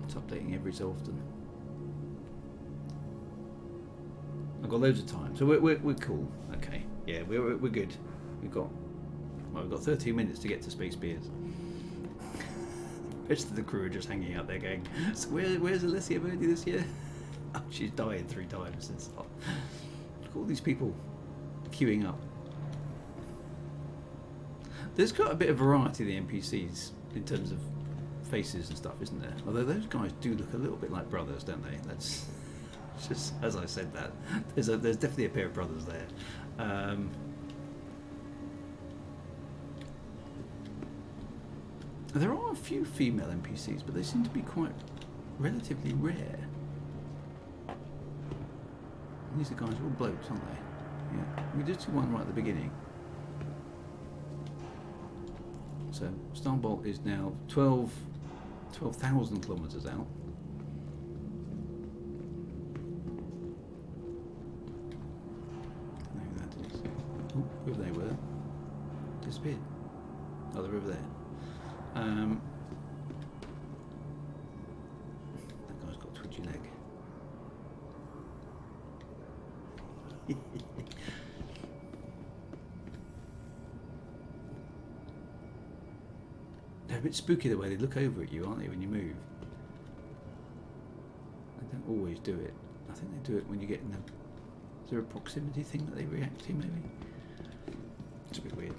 It's updating every so often. I've got loads of time, so we're cool. Okay, yeah, we're good. We've got 13 minutes to get to Space Beers. The rest of the crew are just hanging out there going, so where's Alessia Birdie this year? Oh, she's died 3 times since. Look at all these people queuing up. There's quite a bit of variety of the NPCs in terms of faces and stuff, isn't there? Although those guys do look a little bit like brothers, don't they? That's just, as I said that, there's definitely a pair of brothers there. There are a few female NPCs, but they seem to be quite relatively rare. These are guys are all blokes, aren't they? Yeah, we did see one right at the beginning. So Starbolt is now 12,000 kilometres out. I don't know who that is. Oh, whoever they were disappeared. Oh, they're over there. That guy's got a twitchy leg. They're a bit spooky the way they look over at you, aren't they, when you move? They don't always do it. I think they do it when you get in the... Is there a proximity thing that they react to, maybe? It's a bit weird.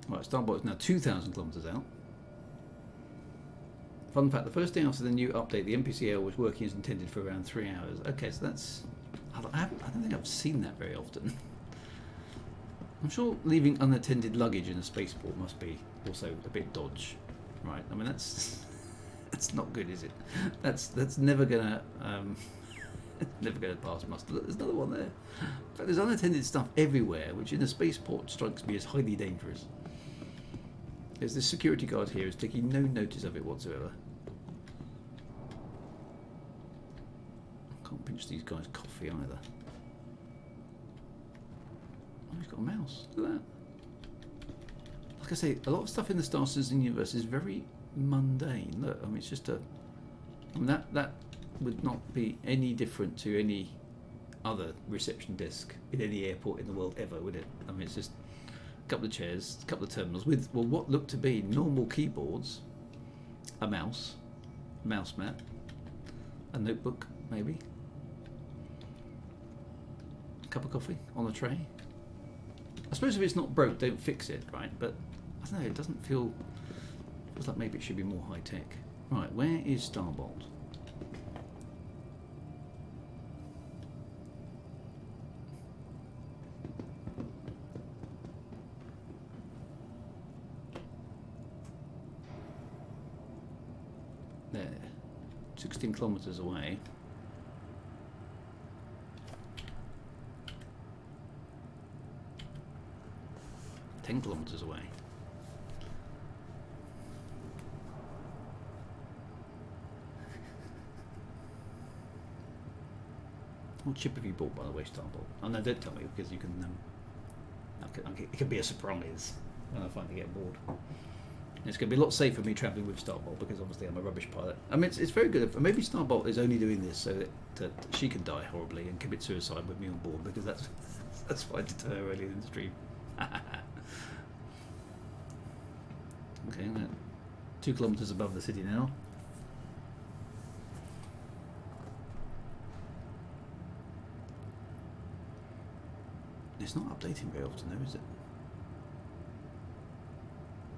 Right, Starbolt is now 2,000 kilometres out. Fun fact, the first day after the new update, the NPCL was working as intended for around 3 hours. Okay, so that's... I don't think I've seen that very often. I'm sure leaving unattended luggage in a spaceport must be also a bit dodge, right? I mean, that's not good, is it? That's never gonna never gonna pass muster. Look, there's another one there. In fact, there's unattended stuff everywhere, which in a spaceport strikes me as highly dangerous. There's this security guard here who's taking no notice of it whatsoever. Can't pinch these guys' coffee either. Oh, he's got a mouse. Look at that. Like I say, a lot of stuff in the Star Citizen universe is very mundane. Look, I mean, it's just a... I mean, that would not be any different to any other reception desk in any airport in the world ever, would it? I mean, it's just a couple of chairs, a couple of terminals with, well, what look to be normal keyboards, a mouse mat, a notebook, maybe, a cup of coffee on a tray. I suppose if it's not broke, don't fix it, right? But I don't know, it doesn't feel... feels like maybe it should be more high-tech. Right, where is Starbolt? There. 16 kilometres away. Kilometres away. What chip have you bought, by the way, Starbolt? Oh no, don't tell me, because you can. It could be a surprise when I finally get bored. It's going to be a lot safer me travelling with Starbolt, because obviously I'm a rubbish pilot. I mean, it's very good. Maybe Starbolt is only doing this so that she can die horribly and commit suicide with me on board, because that's what I did to her earlier in the stream. Okay, 2 kilometres above the city now. It's not updating very often though, is it?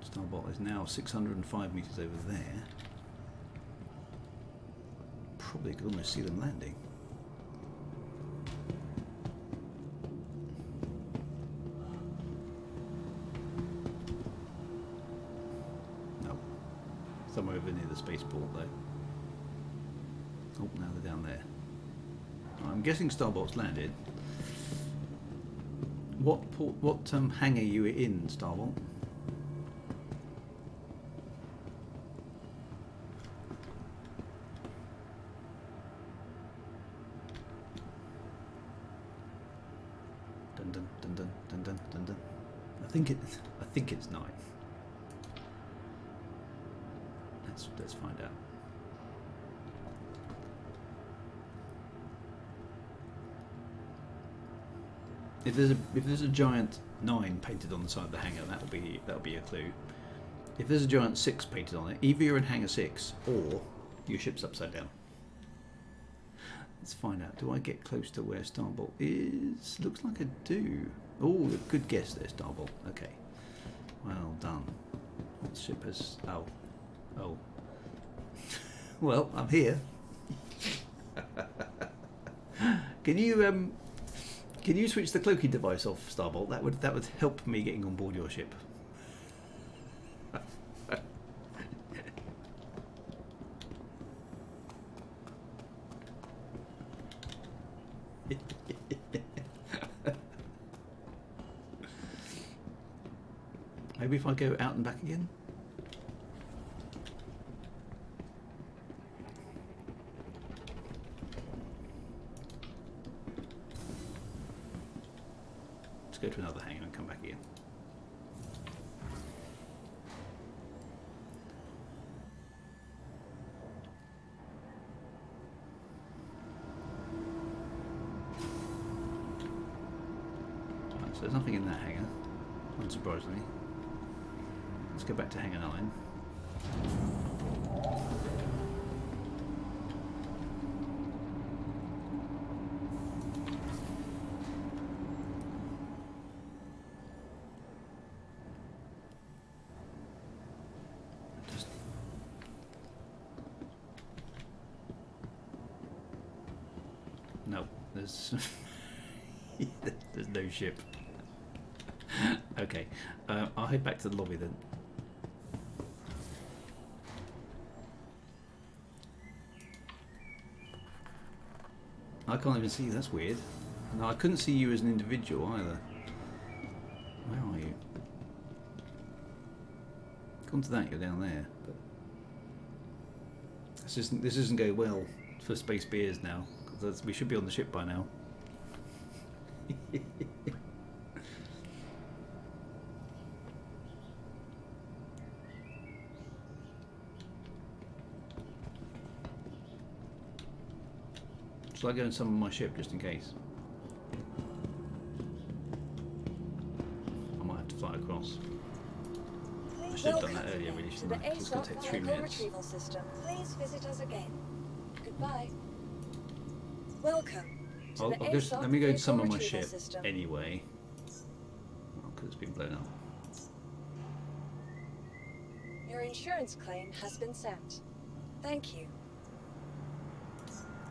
Starbot is now 605 metres over there. Probably could almost see them landing. No. Somewhere over near the spaceport though. Oh, now they're down there. I'm guessing Starbot's landed. What hangar are you in, Starbot? Dun dun dun dun dun dun dun dun. I think it's 9. Let's find out. If there's a giant 9 painted on the side of the hangar, that'll be a clue. If there's a giant 6 painted on it, either you're in hangar 6 or your ship's upside down. Let's find out. Do I get close to where Starbolt is? Looks like I do. Oh, good guess there, Starbolt. Okay. Well done. What ship has... Oh. Well, I'm here. Can you switch the cloaking device off, Starbolt? That would help me getting on board your ship. Maybe if I go out and back again? Let's go to another hangar and come back again. Right, so there's nothing in that hangar, unsurprisingly. Let's go back to hangar 9. No, there's there's no ship. Okay, I'll head back to the lobby then. I can't even see you, that's weird. No, I couldn't see you as an individual either. Where are you? Come to that, you're down there. But this isn't going well for Space Beers now, because we should be on the ship by now. Shall I go and summon my ship just in case? I might have to fly across. I should have done that earlier, really, shouldn't I? It's going to take 3 minutes. Retrieval system. Please visit us again. Goodbye. Welcome to the ASOC Let me go and vehicle summon my retrieval ship system. anyway. Because it's been blown up. Your insurance claim has been sent. Thank you.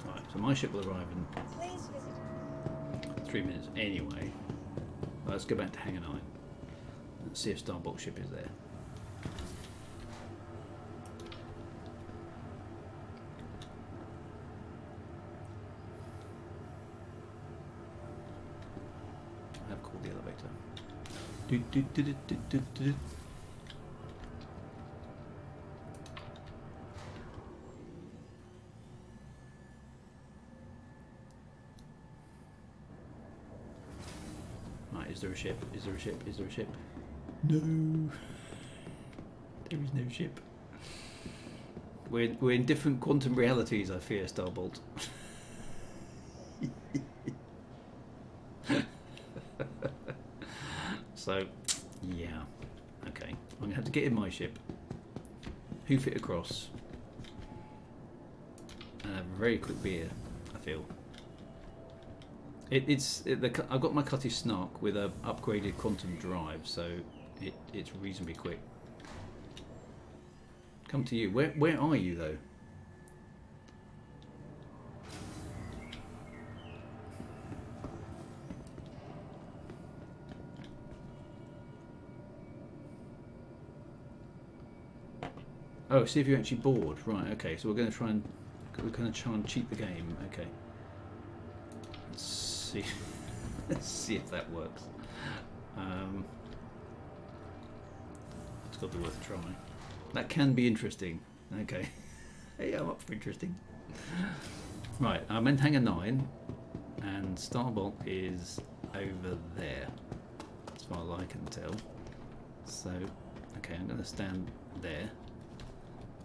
Right, so my ship will arrive in Please visit. 3 minutes anyway. Well, let's go back to hangar 9. Let's see if Starbuck's ship is there. I have called the elevator. Do. Right, is there a ship? Is there a ship? Is there a ship? No. There is no ship. We're in different quantum realities, I fear, Starbolt. So, yeah. Okay. I'm going to have to get in my ship, hoof it across, and have a very quick beer, I feel. I've got my Cutty Snark with a upgraded quantum drive, so it's reasonably quick. Come to you. Where are you though? Oh, see if you're actually bored. Right. Okay. So we're going to try and cheat the game. Okay. Let's see. Let's see if that works. It's got to be worth a try. That can be interesting. Okay. Hey, I'm up for interesting. Right. I'm in Hangar 9, and Starbolt is over there, as far as I can tell. So, okay, I'm going to stand there.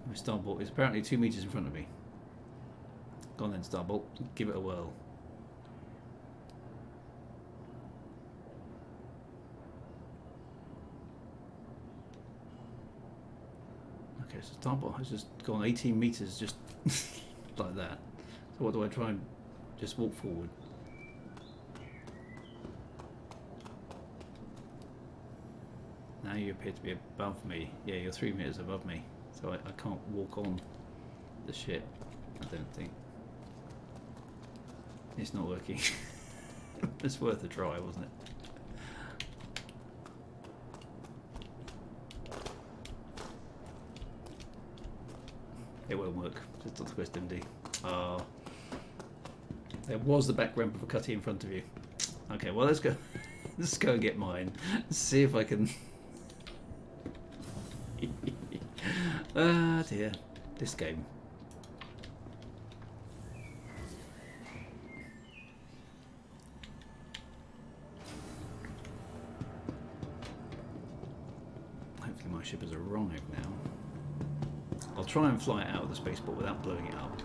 My Starbolt is apparently 2 meters in front of me. Go on then, Starbolt. Give it a whirl. Okay, so Starbolt has just gone 18 meters just like that. So what do I try and just walk forward? Now you appear to be above me. Yeah, you're 3 meters above me. So I can't walk on the ship, I don't think. It's not working. It's worth a try, wasn't it? It won't work. Just not the quest MD. There was the back ramp of a Cutty in front of you. Okay, well let's go. Let's go and get mine. Let's see if I can. Ah dear, this game. Hopefully my ship has arrived now. I'll try and fly it out of the spaceport without blowing it up.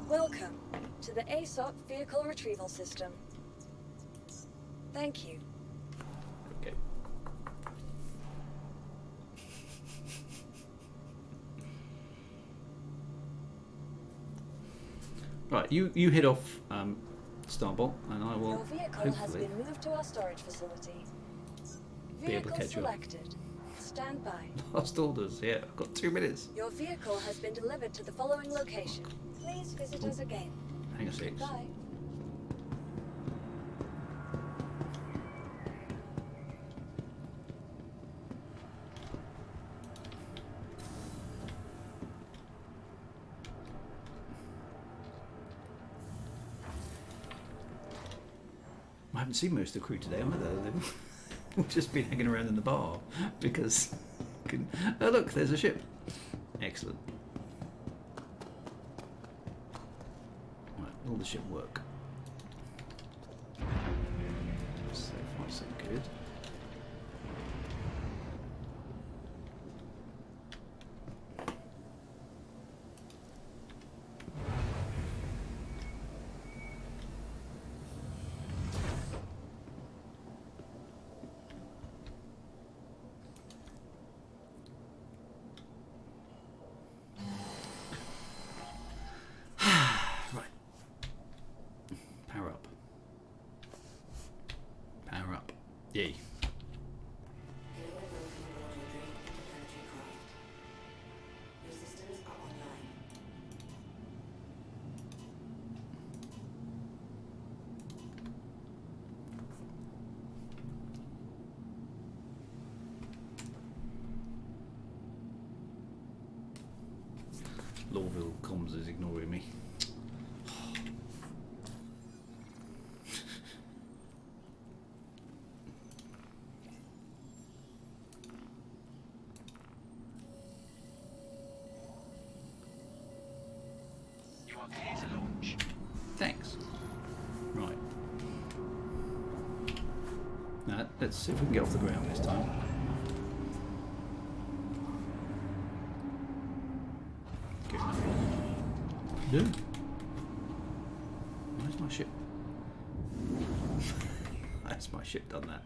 Welcome to the ASOP Vehicle Retrieval System. Thank you. Okay. Right, you head off, Starbolt, and I will Your vehicle has hopefully been moved to our storage facility. be able to Vehicle catch you up. selected. Stand by. Last orders, yeah, I've got 2 minutes. Your vehicle has been delivered to the following location. Please visit us again. Hang on 6. Bye. I haven't seen most of the crew today either. They've just been hanging around in the bar because. Oh look, there's a ship. Excellent. Right, will the ship work? So far, so good. Yay. Hello and welcome aboard your dream energy craft. Your systems are online. Lawville comms is ignoring me. You are clear to launch. Thanks. Right. Now, let's see if we can get off the ground this time. Good enough. No. Where's my ship? That's my ship done that.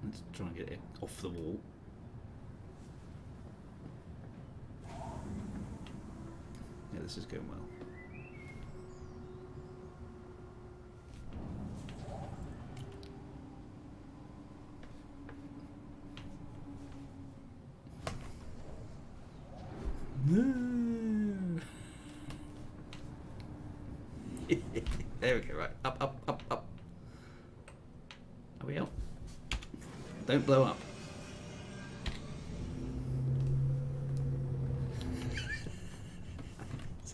Let's try and get it off the wall. Yeah, this is going well. There we go. Right, up, up, up, up. Are we up? Don't blow up.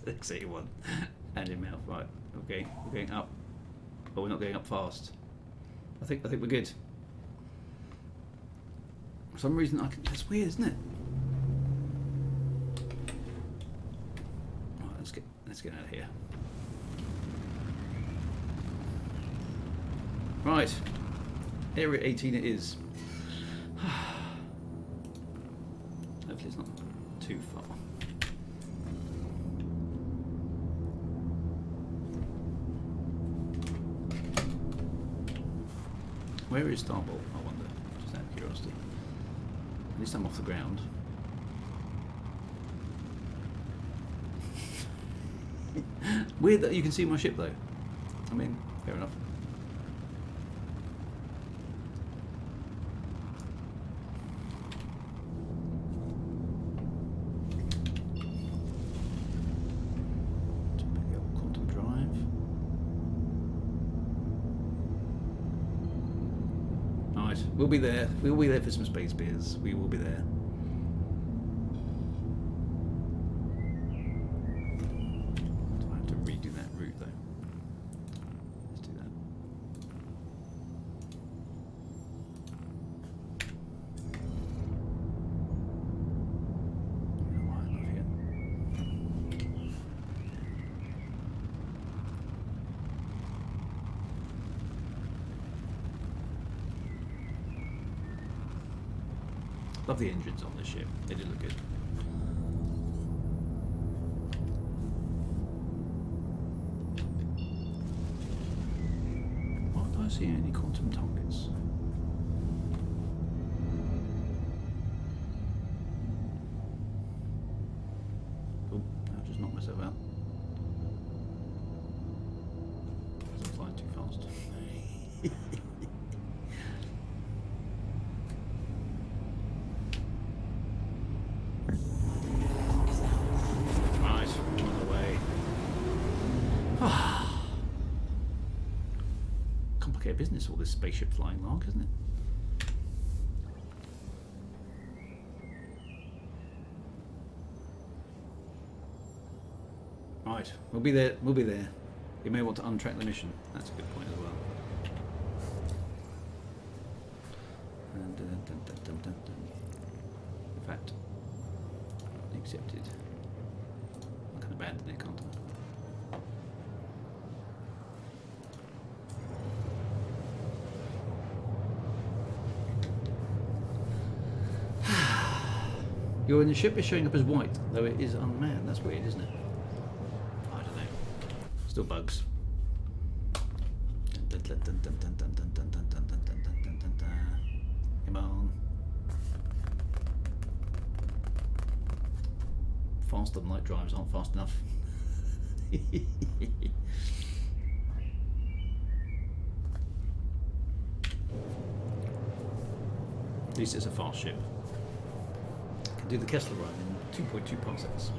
It's 81 and in mouth. Right. Okay, we're going up. Oh, we're not going up fast. I think we're good. For some reason, that's weird, isn't it? Right, let's get out of here. Right, Area 18 it is. Hopefully it's not too far. Where is Starbolt, I wonder, just out of curiosity. At least I'm off the ground. Weird that you can see my ship though. I mean, fair enough. Quantum drive. Right, we'll be there. We'll be there for some space beers. We will be there. Do I have to redo that route though? Let's do that. Oh, I love here. Love the engines on this ship. They do look good. Why don't I see any quantum targets? Oh, I'll just knock myself out. Because I'm flying too fast. Right, on the way. Complicated business, all this spaceship flying lark, isn't it? Right, we'll be there. We'll be there. You may want to untrack the mission. That's a good point as well. And, in fact, accepted. I can abandon it, can't I? Your in the ship is showing up as white, though it is unmanned. That's weird, isn't it? I don't know. Still bugs. Come on. Faster than light drives aren't fast enough. At least it's a fast ship. Can do the Kessler run in 2.2 parsecs.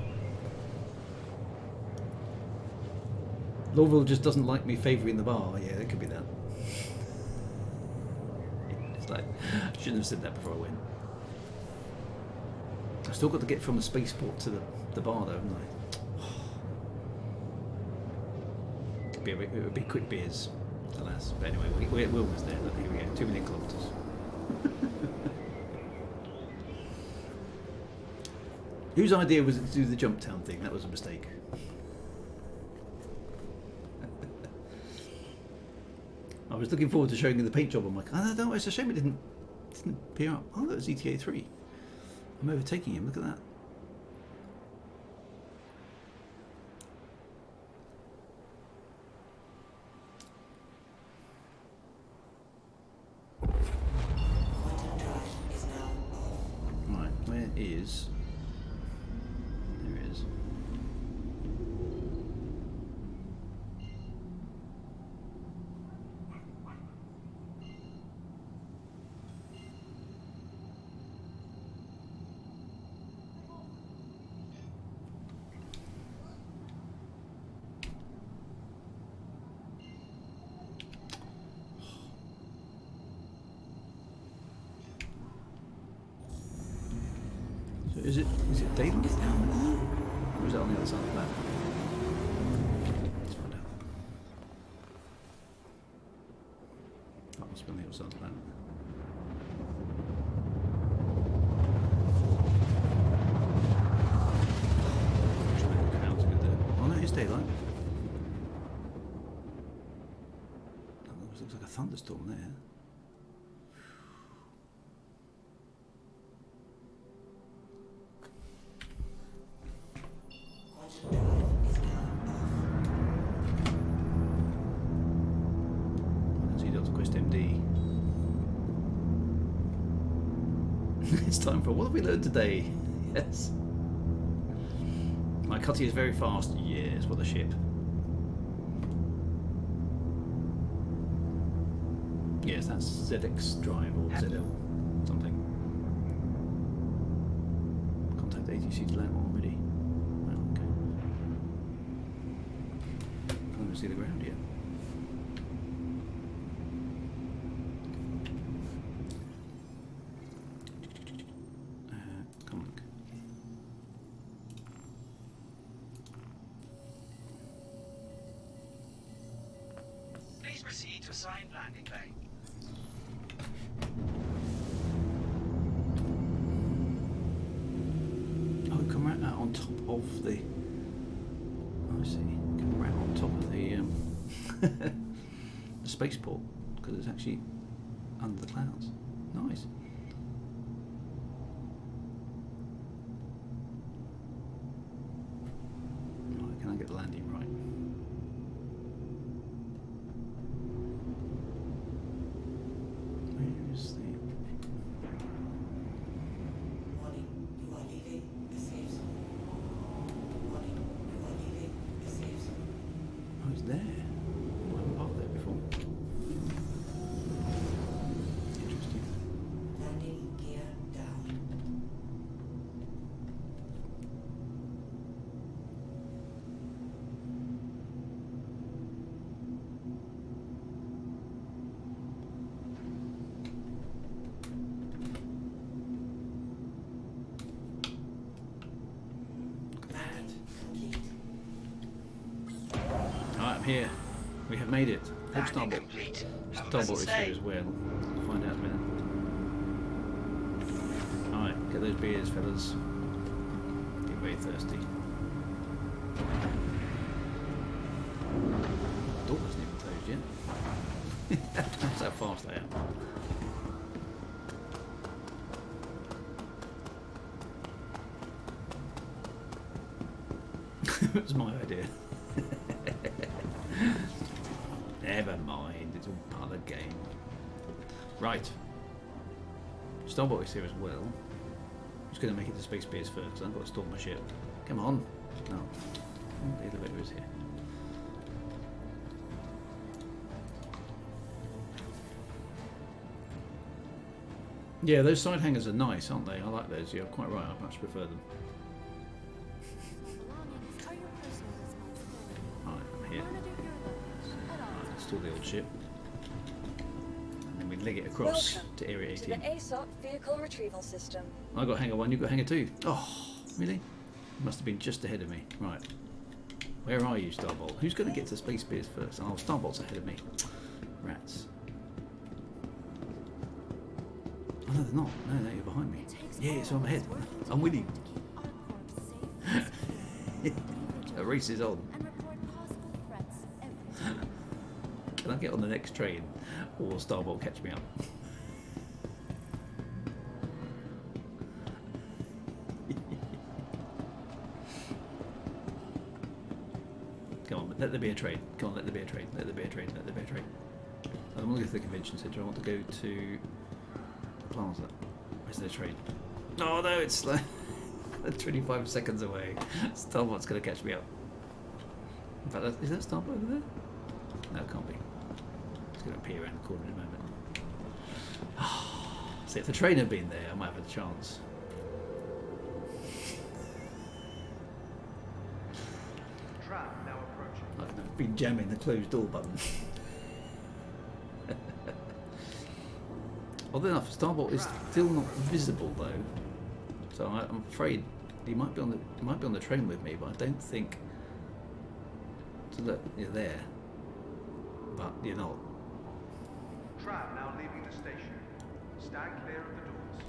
Lorville just doesn't like me favouring the bar. Yeah, it could be that. It's like, I shouldn't have said that before I went. I've still got to get from the spaceport to the bar though, haven't I? It would be quick beers, alas. But anyway, we're almost there. Look, here we go, 2 million kilometres. Whose idea was it to do the jump town thing? That was a mistake. I was looking forward to showing you the paint job. I'm like, oh, no, it's a shame it didn't appear up. Oh, that was ETA 3. I'm overtaking him. Look at that. Quantum drive is now off. Right, where is... There it is. Is it daylight now? Or is it on the other side of the map? Let's find out. That must be on the other side of the map. Oh no, it's daylight. That looks like a thunderstorm there. It's time for what have we learned today? Yes. My cutty is very fast. Yes, what a ship. Yes, that's ZX Drive or ZL something. Contact ATC to land already. Well, okay. Can't even see the ground yet. Please proceed to assigned landing bay. Oh, come right out on top of the. Oh, I see. Come right on top of the the spaceport because it's actually under the clouds. Nice. Right, can I get the landing right? Where's the? Warning, you are leaving the safe zone. Warning, you are leaving the safe zone. Oh, it's there. I haven't parked there before. Interesting. Landing gear down. Landing complete. Alright, I'm here. We have made it. Hope Landing Starbolt. complete. Have a Starbolt pleasant is stay. here as well. We'll find out in a minute. Alright, get those beers, fellas. Get very thirsty. Door hasn't even closed yet. That's how fast I am. It was my idea. Never mind, it's all part of the game. Right. Starbolt is here as well. Just going to make it to Space Beers first, because I've got to store my ship. Come on. No. Oh, the elevator is here. Yeah, those side hangers are nice, aren't they? I like those. You're quite right. I much prefer them. Belongings are your personal responsibility. Alright, I'm here. Monitor your levels at all Right, times. store the old ship. And then we leg it across Welcome to Area to the 18. ASOC vehicle retrieval system. I got hanger 1, you got hanger 2. Oh, really? You must have been just ahead of me. Right. Where are you, Starbolt? Who's going to get to Space Beers first? Oh, Starbolt's ahead of me. Rats. Oh, no, they're not. No, you're behind me. Yeah, so I'm ahead. I'm winning. The race is on. And report possible threats every time. Can I get on the next train? Or will Starbolt catch me up? Come on, let there be a train. Come on, let there be a train. Let there be a train. Let there be a train. I'm looking at the convention centre. I want to go to Plaza. Where's the train? Oh no, it's like 25 seconds away. Starbolt's going to catch me up. In fact, is that Starbolt over there? No, it can't be. It's going to appear around the corner in a moment. See, if the train had been there, I might have had a chance. Trap now approaching. I've been jamming the closed door button. Oddly enough, Starbolt is still not visible though. So I'm afraid you might be on the train with me, but I don't think. So look, you're there, but you're not. Tram now leaving the station. Stand clear of the doors.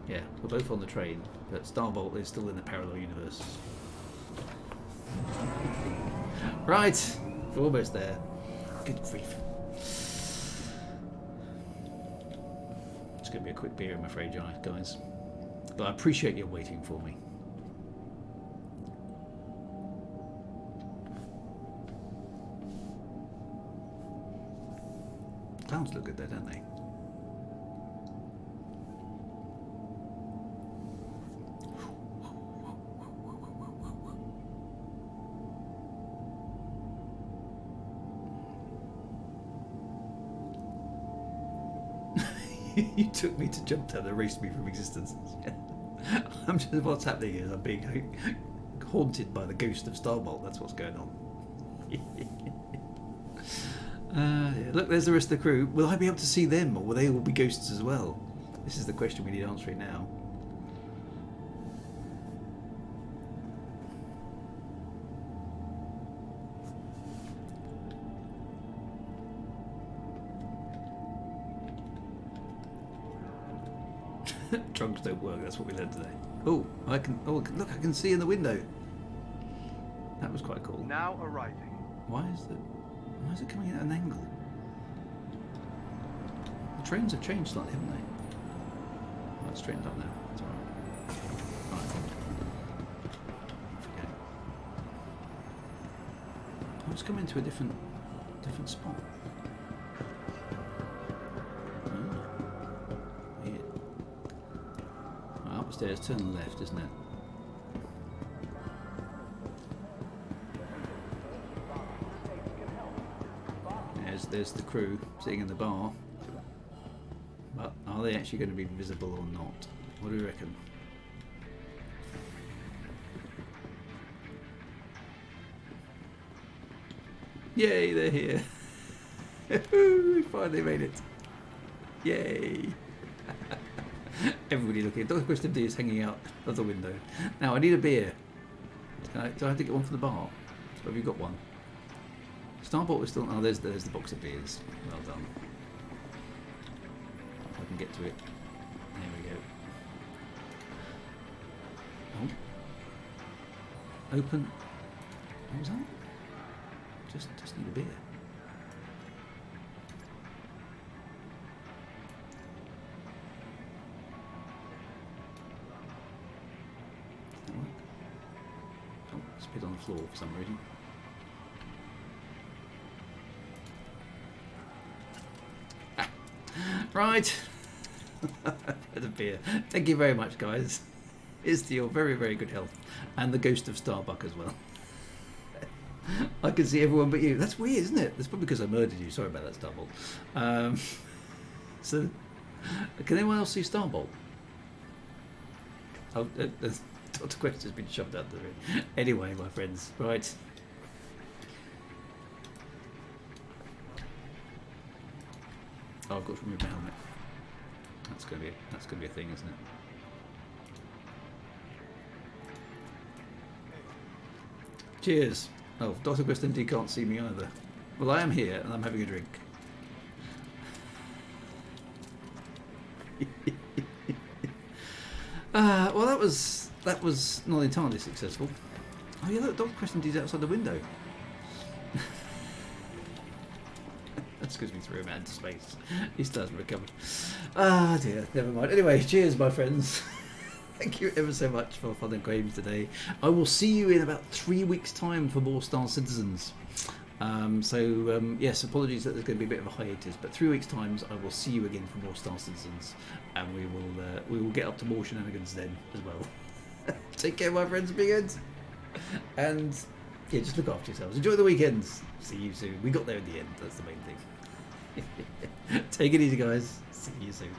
Yeah, we're both on the train, but Starbolt is still in the parallel universe. Right, we're almost there. Good grief. It's going to be a quick beer, I'm afraid, guys. But I appreciate you waiting for me. Clowns look good there, don't they? You took me to jump down and erased me from existence. I'm just, what's happening is I'm being haunted by the ghost of Starbolt. That's what's going on. Yeah. Look, there's the rest of the crew. Will I be able to see them, or will they all be ghosts as well? This is the question we need answering now. Trunks don't work, that's what we learned today. Oh, I can. Oh, look, I can see in the window. That was quite cool. Now arriving. Why is it coming at an angle? The trains have changed slightly, haven't they? Oh, it's straightened up now. It's alright. Forget. Oh, it's coming to a different spot. Upstairs, turn left, isn't it? There's the crew sitting in the bar. But are they actually going to be visible or not? What do you reckon? Yay, they're here. We finally made it. Yay. Everybody looking. Dr. Christopher D is hanging out of the window. Now, I need a beer. Do I have to get one from the bar? Have you got one? Starbolt is still... Oh, there's the box of beers. Well done. If I can get to it. There we go. Oh. Open. What was that? Just need a beer. Spit on the floor for some reason. Right. For the beer. Thank you very much, guys. Here's to your very, very good health. And the ghost of Starbuck as well. I can see everyone but you. That's weird, isn't it? That's probably because I murdered you. Sorry about that, Starbolt. So, can anyone else see Starbolt? Oh, Dr. Quest has been shoved out the room. Anyway, my friends, right. Oh, I've got to remove my helmet. That's gonna be a thing, isn't it? Cheers. Oh, Dr. Quest indeed can't see me either. Well, I am here and I'm having a drink. Well, that was not entirely successful. Oh yeah, look, Dr. Quest indeed's outside the window. That's because we threw him out into space. He still hasn't recovered. Ah dear, never mind. Anyway, cheers, my friends. Thank you ever so much for fun and games today. I will see you in about 3 weeks' time for more Star Citizens. Yes, apologies that there's going to be a bit of a hiatus, but 3 weeks' time I will see you again for more Star Citizens, and we will get up to more shenanigans then as well. Take care, my friends. Be good, and yeah, just look after yourselves. Enjoy the weekends. See you soon. We got there in the end. That's the main thing. Take it easy, guys. See you soon.